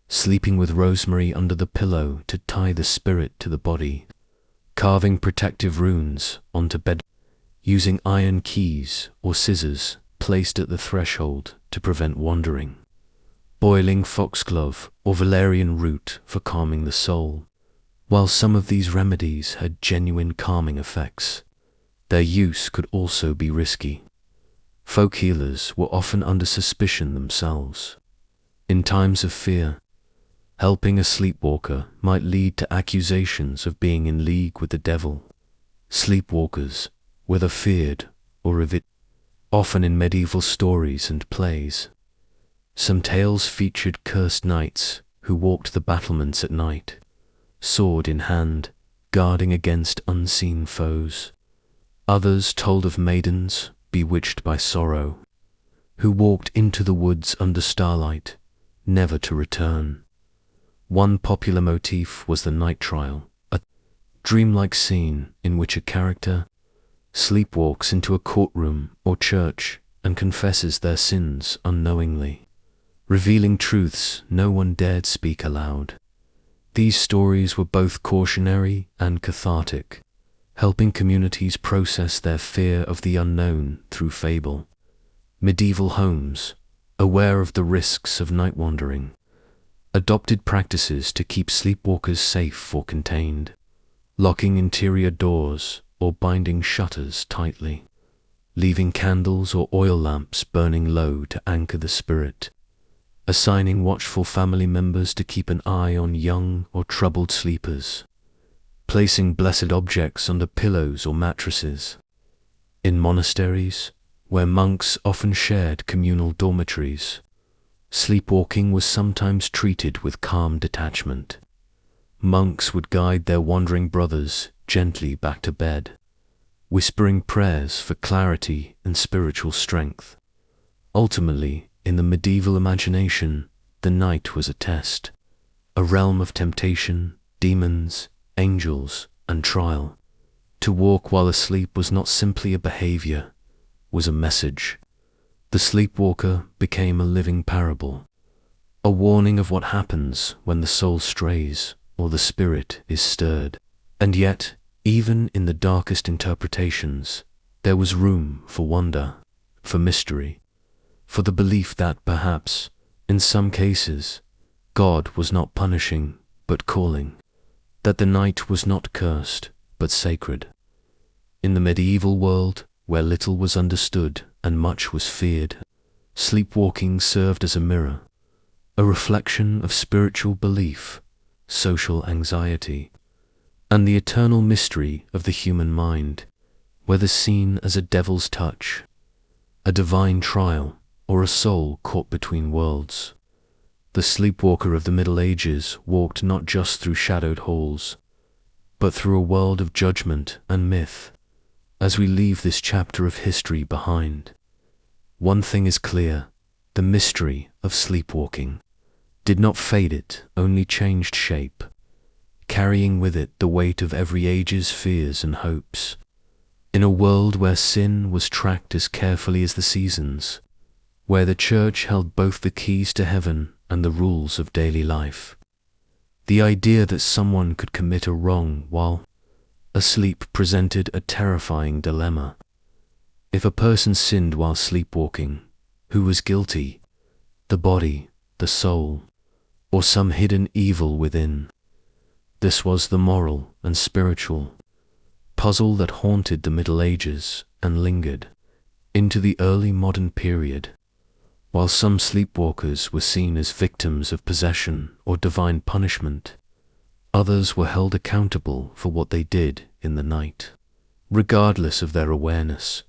sleeping with rosemary under the pillow to tie the spirit to the body, carving protective runes onto bed, using iron keys or scissors placed at the threshold to prevent wandering, boiling foxglove or valerian root for calming the soul. While some of these remedies had genuine calming effects, their use could also be risky. Folk healers were often under suspicion themselves. In times of fear, helping a sleepwalker might lead to accusations of being in league with the devil. Sleepwalkers, whether feared or revered, often in medieval stories and plays. Some tales featured cursed knights who walked the battlements at night, sword in hand, guarding against unseen foes. Others told of maidens bewitched by sorrow, who walked into the woods under starlight, never to return. One popular motif was the night trial, a dreamlike scene in which a character sleepwalks into a courtroom or church and confesses their sins unknowingly, revealing truths no one dared speak aloud. These stories were both cautionary and cathartic, helping communities process their fear of the unknown through fable. Medieval homes, aware of the risks of night wandering, adopted practices to keep sleepwalkers safe or contained, locking interior doors or binding shutters tightly, leaving candles or oil lamps burning low to anchor the spirit, assigning watchful family members to keep an eye on young or troubled sleepers, placing blessed objects under pillows or mattresses. In monasteries, where monks often shared communal dormitories, sleepwalking was sometimes treated with calm detachment. Monks would guide their wandering brothers gently back to bed, whispering prayers for clarity and spiritual strength. Ultimately, in the medieval imagination, the night was a test, a realm of temptation, demons, angels, and trial. To walk while asleep was not simply a behavior, was a message. The sleepwalker became a living parable, a warning of what happens when the soul strays or the spirit is stirred. And yet, even in the darkest interpretations, there was room for wonder, for mystery, for the belief that perhaps, in some cases, God was not punishing but calling, that the night was not cursed but sacred. In the medieval world, where little was understood and much was feared, sleepwalking served as a mirror, a reflection of spiritual belief, social anxiety, and the eternal mystery of the human mind, whether seen as a devil's touch, a divine trial, or a soul caught between worlds. The sleepwalker of the Middle Ages walked not just through shadowed halls, but through a world of judgment and myth. As we leave this chapter of history behind, one thing is clear: the mystery of sleepwalking did not fade, it only changed shape, carrying with it the weight of every age's fears and hopes. In a world where sin was tracked as carefully as the seasons, where the church held both the keys to heaven and the rules of daily life, the idea that someone could commit a wrong while asleep presented a terrifying dilemma. If a person sinned while sleepwalking, who was guilty? The body, the soul, or some hidden evil within? This was the moral and spiritual puzzle that haunted the Middle Ages and lingered into the early modern period. While some sleepwalkers were seen as victims of possession or divine punishment, others were held accountable for what they did in the night, regardless of their awareness.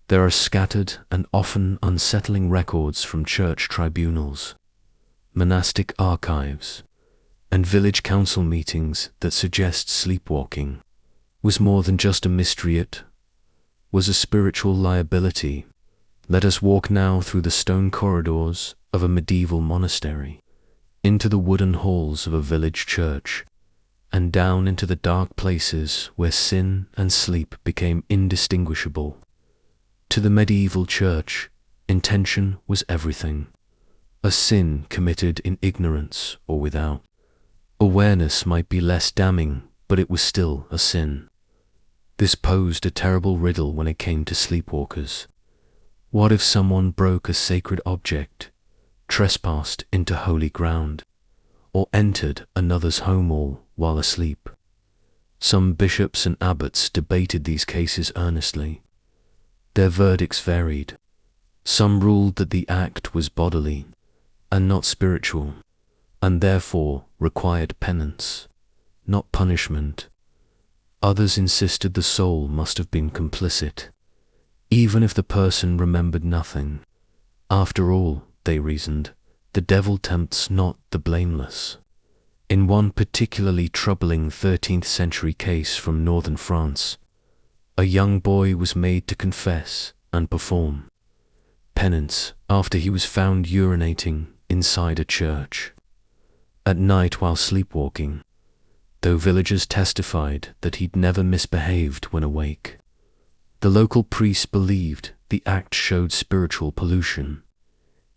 There are scattered and often unsettling records from church tribunals, monastic archives, and village council meetings that suggest sleepwalking was more than just a mystery, it was a spiritual liability. Let us walk now through the stone corridors of a medieval monastery, into the wooden halls of a village church, and down into the dark places where sin and sleep became indistinguishable. To the medieval church, intention was everything. A sin committed in ignorance or without awareness might be less damning, but it was still a sin. This posed a terrible riddle when it came to sleepwalkers. What if someone broke a sacred object, trespassed into holy ground, or entered another's home all while asleep? Some bishops and abbots debated these cases earnestly. Their verdicts varied. Some ruled that the act was bodily and not spiritual, and therefore required penance, not punishment. Others insisted the soul must have been complicit, even if the person remembered nothing. After all, they reasoned, the devil tempts not the blameless. In one particularly troubling 13th century case from northern France, a young boy was made to confess and perform penance after he was found urinating inside a church at night while sleepwalking, though villagers testified that he'd never misbehaved when awake. The local priest believed the act showed spiritual pollution.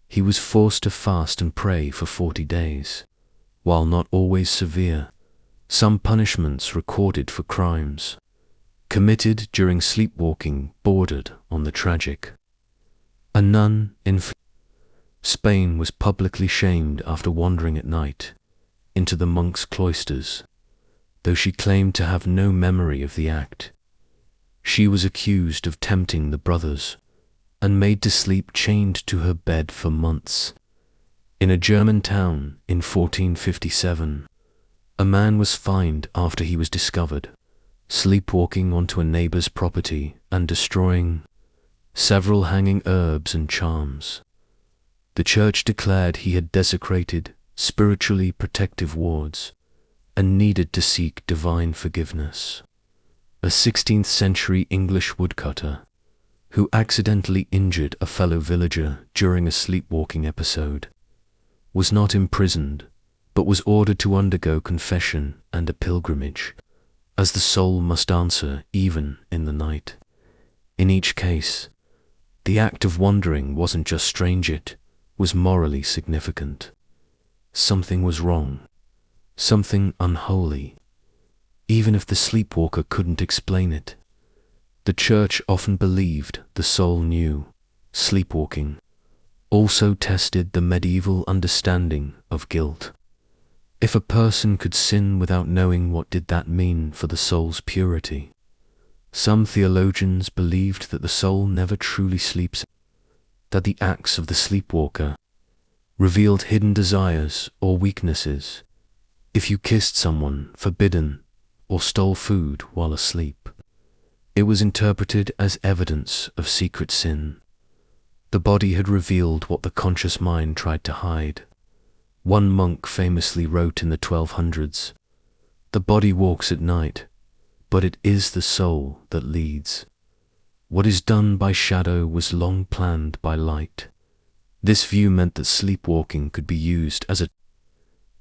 He was forced to fast and pray for 40 days. While not always severe, some punishments recorded for crimes committed during sleepwalking bordered on the tragic. A nun in Spain was publicly shamed after wandering at night into the monks' cloisters, though she claimed to have no memory of the act. She was accused of tempting the brothers and made to sleep chained to her bed for months. In a German town in 1457, a man was fined after he was discovered sleepwalking onto a neighbor's property and destroying several hanging herbs and charms. The church declared he had desecrated spiritually protective wards and needed to seek divine forgiveness. A 16th century English woodcutter, who accidentally injured a fellow villager during a sleepwalking episode, was not imprisoned, but was ordered to undergo confession and a pilgrimage, as the soul must answer even in the night. In each case, the act of wandering wasn't just strange, it was morally significant. Something was wrong, something unholy, even if the sleepwalker couldn't explain it. The church often believed the soul knew. Sleepwalking also tested the medieval understanding of guilt. If a person could sin without knowing, what did that mean for the soul's purity? Some theologians believed that the soul never truly sleeps, that the acts of the sleepwalker revealed hidden desires or weaknesses. If you kissed someone forbidden or stole food while asleep, it was interpreted as evidence of secret sin. The body had revealed what the conscious mind tried to hide. One monk famously wrote in the 1200s, "The body walks at night, but it is the soul that leads. What is done by shadow was long planned by light." This view meant that sleepwalking could be used as a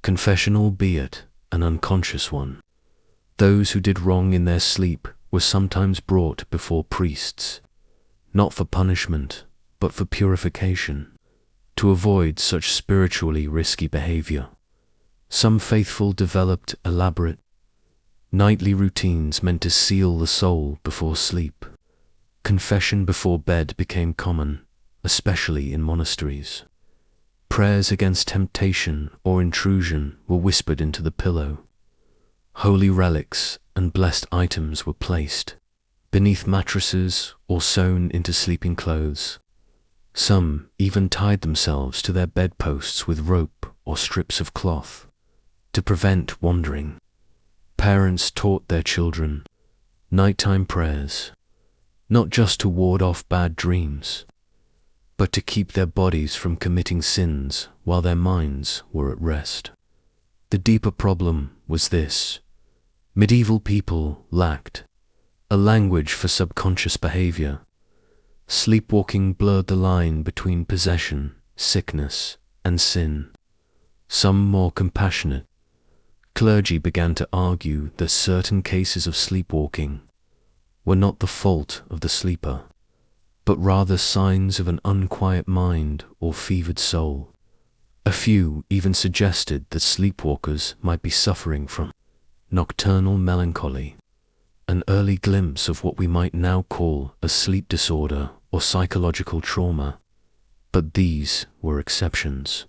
confession, albeit an unconscious one. Those who did wrong in their sleep were sometimes brought before priests, not for punishment, but for purification, to avoid such spiritually risky behavior. Some faithful developed elaborate nightly routines meant to seal the soul before sleep. Confession before bed became common, especially in monasteries. Prayers against temptation or intrusion were whispered into the pillow. Holy relics and blessed items were placed beneath mattresses or sewn into sleeping clothes. Some even tied themselves to their bedposts with rope or strips of cloth to prevent wandering. Parents taught their children nighttime prayers, not just to ward off bad dreams, but to keep their bodies from committing sins while their minds were at rest. The deeper problem was this: medieval people lacked a language for subconscious behavior. Sleepwalking blurred the line between possession, sickness, and sin. Some more compassionate clergy began to argue that certain cases of sleepwalking were not the fault of the sleeper, but rather signs of an unquiet mind or fevered soul. A few even suggested that sleepwalkers might be suffering from nocturnal melancholy, an early glimpse of what we might now call a sleep disorder or psychological trauma. But these were exceptions.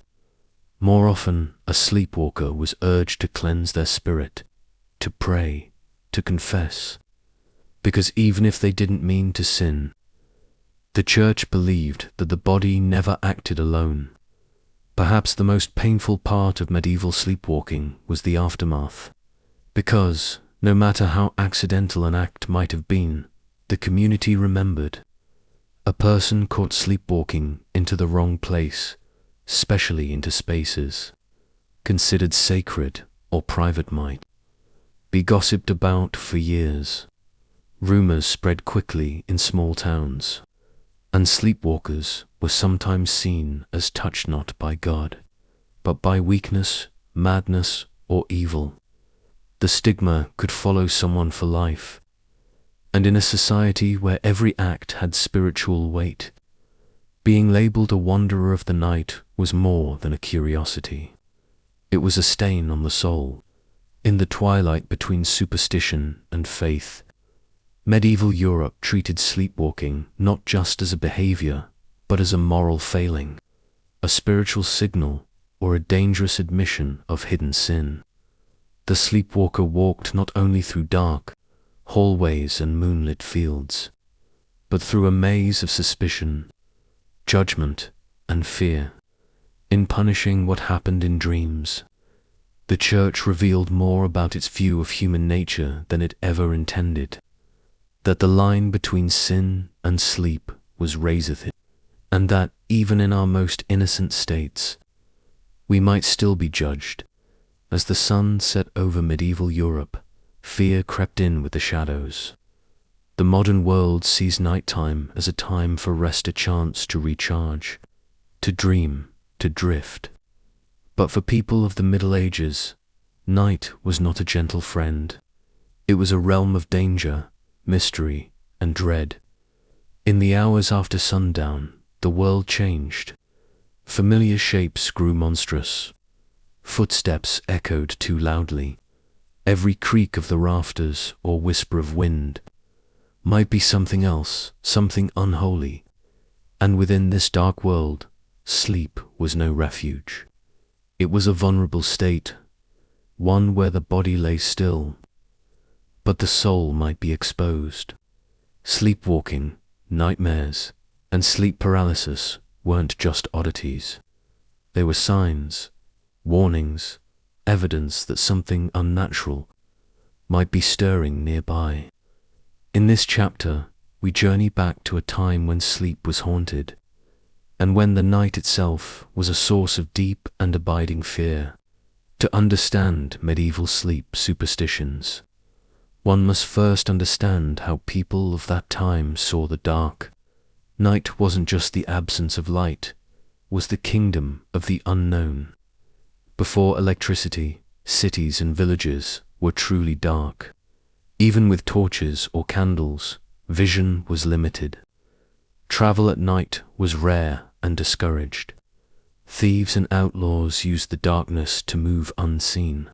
More often, a sleepwalker was urged to cleanse their spirit, to pray, to confess, because even if they didn't mean to sin, the church believed that the body never acted alone. Perhaps the most painful part of medieval sleepwalking was the aftermath, because, no matter how accidental an act might have been, the community remembered. A person caught sleepwalking into the wrong place, especially into spaces considered sacred or private, might be gossiped about for years. Rumors spread quickly in small towns, and sleepwalkers were sometimes seen as touched not by God, but by weakness, madness, or evil. The stigma could follow someone for life, and in a society where every act had spiritual weight, being labeled a wanderer of the night was more than a curiosity. It was a stain on the soul. In the twilight between superstition and faith, medieval Europe treated sleepwalking not just as a behavior, but as a moral failing, a spiritual signal, or a dangerous admission of hidden sin. The sleepwalker walked not only through dark hallways and moonlit fields, but through a maze of suspicion, judgment, and fear. In punishing what happened in dreams, the church revealed more about its view of human nature than it ever intended, that the line between sin and sleep was razor-thin, and that even in our most innocent states, we might still be judged. As the sun set over medieval Europe, fear crept in with the shadows. The modern world sees nighttime as a time for rest, a chance to recharge, to dream, to drift. But for people of the Middle Ages, night was not a gentle friend. It was a realm of danger, mystery, and dread. In the hours after sundown, the world changed. Familiar shapes grew monstrous. Footsteps echoed too loudly. Every creak of the rafters or whisper of wind might be something else, something unholy. And within this dark world, sleep was no refuge. It was a vulnerable state, one where the body lay still, but the soul might be exposed. Sleepwalking, nightmares, and sleep paralysis weren't just oddities. They were signs, warnings, evidence that something unnatural might be stirring nearby. In this chapter, we journey back to a time when sleep was haunted, and when the night itself was a source of deep and abiding fear. To understand medieval sleep superstitions, one must first understand how people of that time saw the dark. Night wasn't just the absence of light, it was the kingdom of the unknown. Before electricity, cities and villages were truly dark. Even with torches or candles, vision was limited. Travel at night was rare and discouraged. Thieves and outlaws used the darkness to move unseen.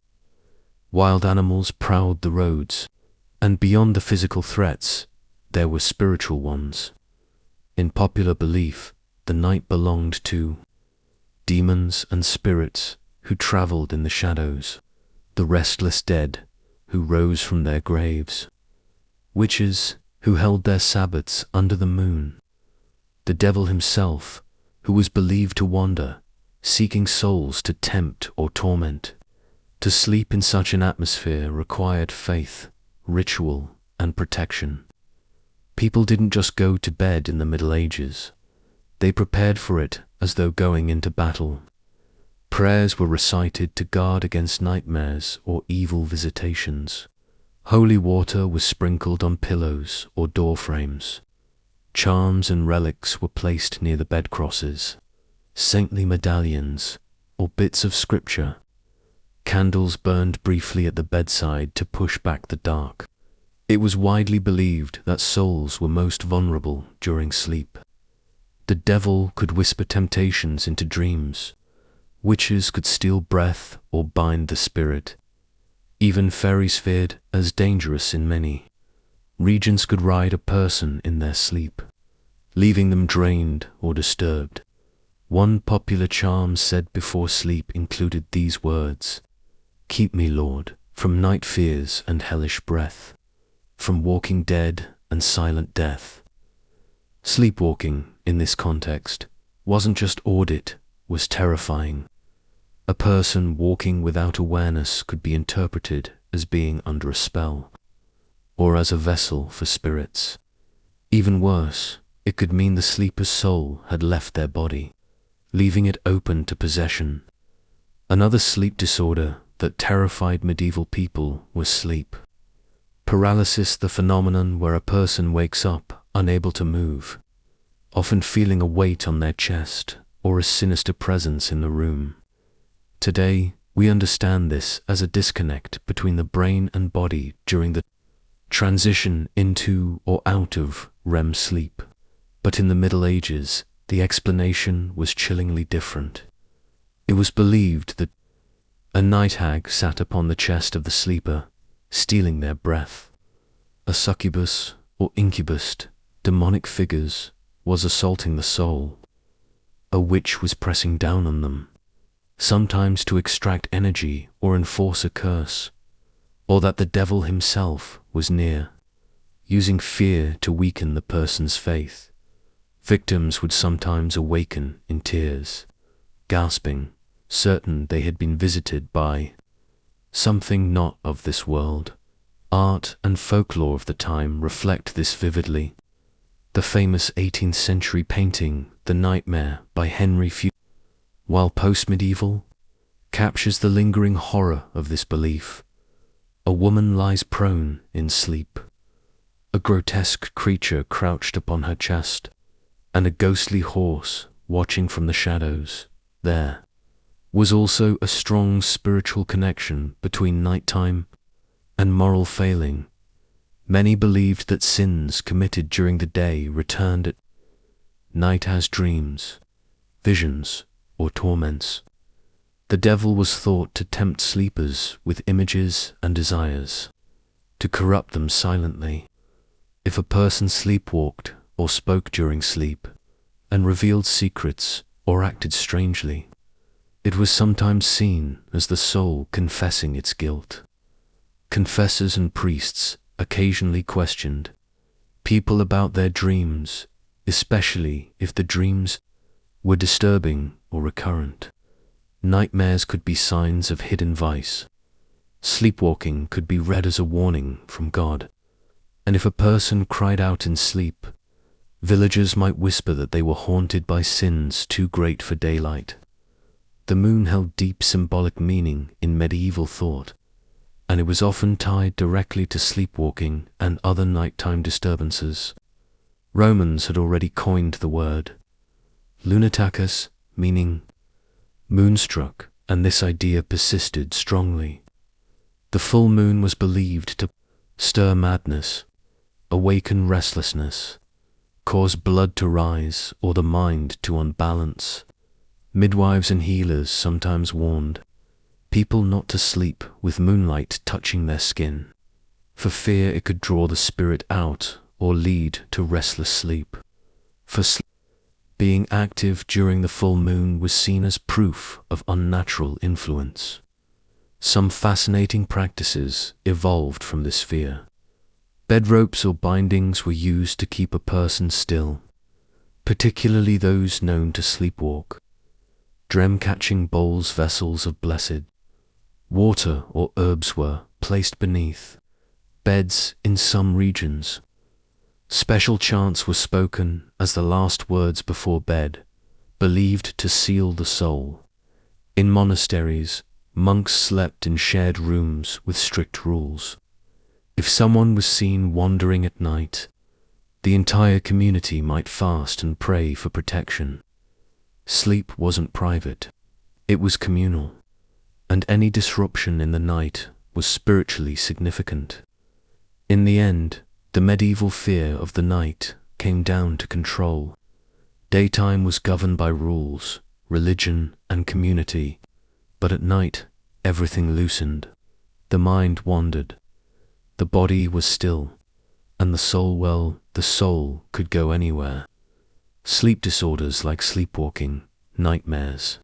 Wild animals prowled the roads, and beyond the physical threats, there were spiritual ones. In popular belief, the night belonged to demons and spirits who traveled in the shadows, the restless dead who rose from their graves, witches who held their Sabbaths under the moon, the devil himself who was believed to wander, seeking souls to tempt or torment. To sleep in such an atmosphere required faith, ritual, and protection. People didn't just go to bed in the Middle Ages. They prepared for it as though going into battle. Prayers were recited to guard against nightmares or evil visitations. Holy water was sprinkled on pillows or door frames. Charms and relics were placed near the bed crosses. Saintly medallions or bits of scripture. Candles burned briefly at the bedside to push back the dark. It was widely believed that souls were most vulnerable during sleep. The devil could whisper temptations into dreams. Witches could steal breath or bind the spirit. Even fairies feared as dangerous in many. Regents could ride a person in their sleep, leaving them drained or disturbed. One popular charm said before sleep included these words: "Keep me, Lord, from night fears and hellish breath, from walking dead and silent death." Sleepwalking, in this context, wasn't just audit, was terrifying. A person walking without awareness could be interpreted as being under a spell, or as a vessel for spirits. Even worse, it could mean the sleeper's soul had left their body, leaving it open to possession. Another sleep disorder that terrified medieval people was sleep paralysis, the phenomenon where a person wakes up unable to move, often feeling a weight on their chest or a sinister presence in the room. Today, we understand this as a disconnect between the brain and body during the transition into or out of REM sleep. But in the Middle Ages, the explanation was chillingly different. It was believed that a night hag sat upon the chest of the sleeper, stealing their breath. A succubus or incubus, demonic figures, was assaulting the soul. A witch was pressing down on them, sometimes to extract energy or enforce a curse, or that the devil himself was near, using fear to weaken the person's faith. Victims would sometimes awaken in tears, gasping, certain they had been visited by something not of this world. Art and folklore of the time reflect this vividly. The famous 18th century painting, The Nightmare by Henry Fewell, while post-medieval, captures the lingering horror of this belief. A woman lies prone in sleep, a grotesque creature crouched upon her chest, and a ghostly horse watching from the shadows. There was also a strong spiritual connection between nighttime and moral failing. Many believed that sins committed during the day returned at night as dreams, visions, or torments. The devil was thought to tempt sleepers with images and desires, to corrupt them silently. If a person sleepwalked or spoke during sleep, and revealed secrets or acted strangely, It was sometimes seen as the soul confessing its guilt. Confessors and priests occasionally questioned people about their dreams, especially if the dreams were disturbing or recurrent. Nightmares could be signs of hidden vice. Sleepwalking could be read as a warning from God. And if a person cried out in sleep, villagers might whisper that they were haunted by sins too great for daylight. The moon held deep symbolic meaning in medieval thought, and it was often tied directly to sleepwalking and other nighttime disturbances. Romans had already coined the word lunatacus, meaning moonstruck, and this idea persisted strongly. The full moon was believed to stir madness, awaken restlessness, cause blood to rise or the mind to unbalance. Midwives and healers sometimes warned people not to sleep with moonlight touching their skin, for fear it could draw the spirit out or lead to restless sleep. For being active during the full moon was seen as proof of unnatural influence. Some fascinating practices evolved from this fear. Bed ropes or bindings were used to keep a person still, particularly those known to sleepwalk. Dream-catching bowls, vessels of blessed water or herbs were placed beneath beds in some regions. Special chants were spoken as the last words before bed, believed to seal the soul. In monasteries, monks slept in shared rooms with strict rules. If someone was seen wandering at night, the entire community might fast and pray for protection. Sleep wasn't private, it was communal, and any disruption in the night was spiritually significant. In the end, the medieval fear of the night came down to control. Daytime was governed by rules, religion, and community, but at night, everything loosened. The mind wandered, the body was still, and the soul could go anywhere. Sleep disorders like sleepwalking, nightmares,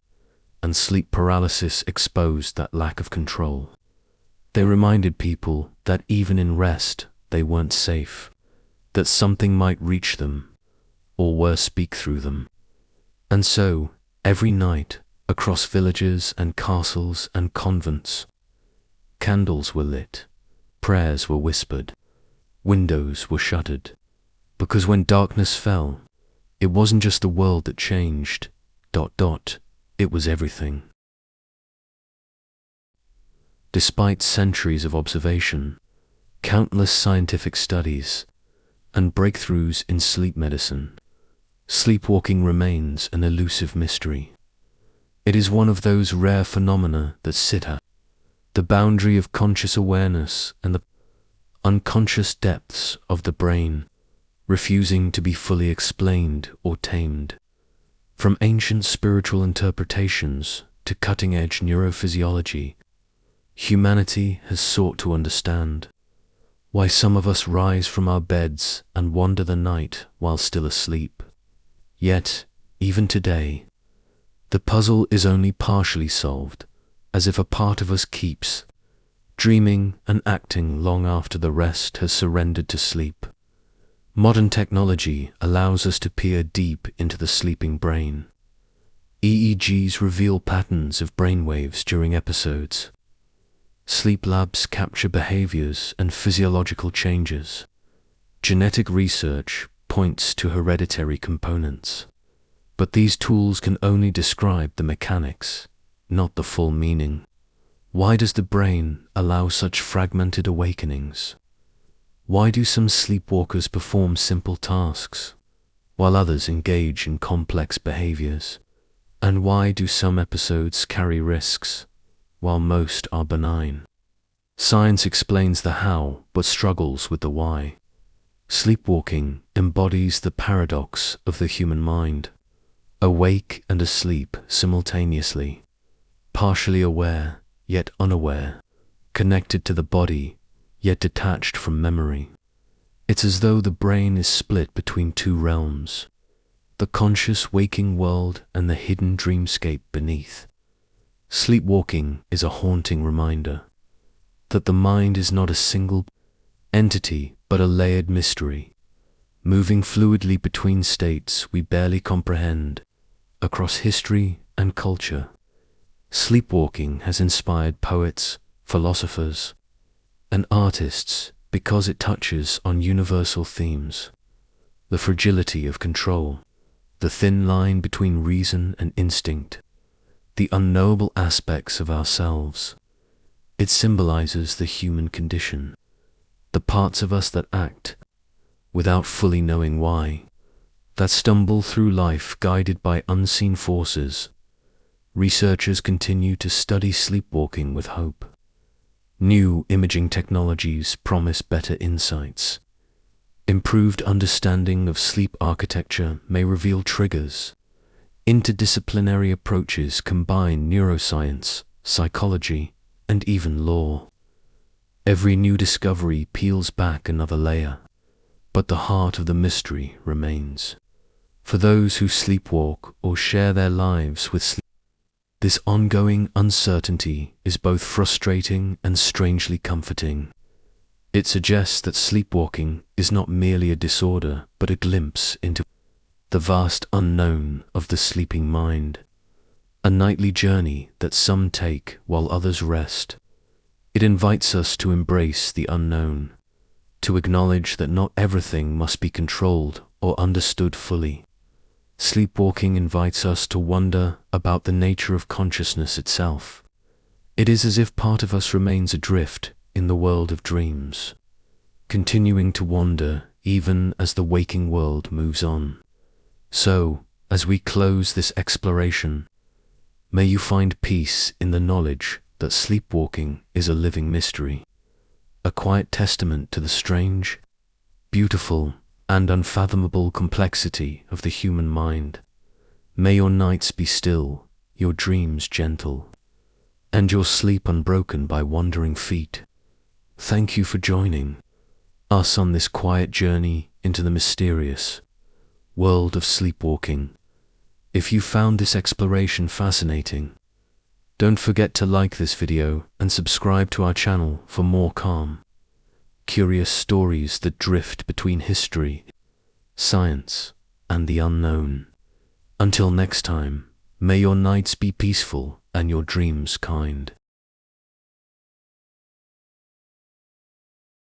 and sleep paralysis exposed that lack of control. They reminded people that even in rest, they weren't safe, that something might reach them, or worse, speak through them. And so, every night, across villages and castles and convents, candles were lit, prayers were whispered, windows were shuttered, because when darkness fell, it wasn't just the world that changed, it was everything. Despite centuries of observation, countless scientific studies, and breakthroughs in sleep medicine, sleepwalking remains an elusive mystery. It is one of those rare phenomena that sit at the boundary of conscious awareness and the unconscious depths of the brain, refusing to be fully explained or tamed. From ancient spiritual interpretations to cutting-edge neurophysiology, humanity has sought to understand why some of us rise from our beds and wander the night while still asleep. Yet, even today, the puzzle is only partially solved, as if a part of us keeps dreaming and acting long after the rest has surrendered to sleep. Modern technology allows us to peer deep into the sleeping brain. EEGs reveal patterns of brainwaves during episodes. Sleep labs capture behaviors and physiological changes. Genetic research points to hereditary components. But these tools can only describe the mechanics, not the full meaning. Why does the brain allow such fragmented awakenings? Why do some sleepwalkers perform simple tasks, while others engage in complex behaviors? And why do some episodes carry risks, while most are benign? Science explains the how, but struggles with the why. Sleepwalking embodies the paradox of the human mind, awake and asleep simultaneously, partially aware, yet unaware, connected to the body, yet detached from memory. It's as though the brain is split between two realms, the conscious waking world and the hidden dreamscape beneath. Sleepwalking is a haunting reminder that the mind is not a single entity but a layered mystery, moving fluidly between states we barely comprehend across history and culture. Sleepwalking has inspired poets, philosophers, and artists because it touches on universal themes: the fragility of control, the thin line between reason and instinct, the unknowable aspects of ourselves. It symbolizes the human condition, the parts of us that act without fully knowing why, that stumble through life guided by unseen forces. Researchers continue to study sleepwalking with hope. New imaging technologies promise better insights. Improved understanding of sleep architecture may reveal triggers. Interdisciplinary approaches combine neuroscience, psychology, and even law. Every new discovery peels back another layer, but the heart of the mystery remains. For those who sleepwalk or share their lives with sleep, this ongoing uncertainty is both frustrating and strangely comforting. It suggests that sleepwalking is not merely a disorder, but a glimpse into the vast unknown of the sleeping mind, a nightly journey that some take while others rest. It invites us to embrace the unknown, to acknowledge that not everything must be controlled or understood fully. Sleepwalking invites us to wonder about the nature of consciousness itself. It is as if part of us remains adrift in the world of dreams, continuing to wander even as the waking world moves on. So, as we close this exploration, may you find peace in the knowledge that sleepwalking is a living mystery, a quiet testament to the strange, beautiful, and unfathomable complexity of the human mind. May your nights be still, your dreams gentle, and your sleep unbroken by wandering feet. Thank you for joining us on this quiet journey into the mysterious world of sleepwalking. If you found this exploration fascinating, don't forget to like this video and subscribe to our channel for more calm, curious stories that drift between history, science, and the unknown. Until next time, may your nights be peaceful and your dreams kind.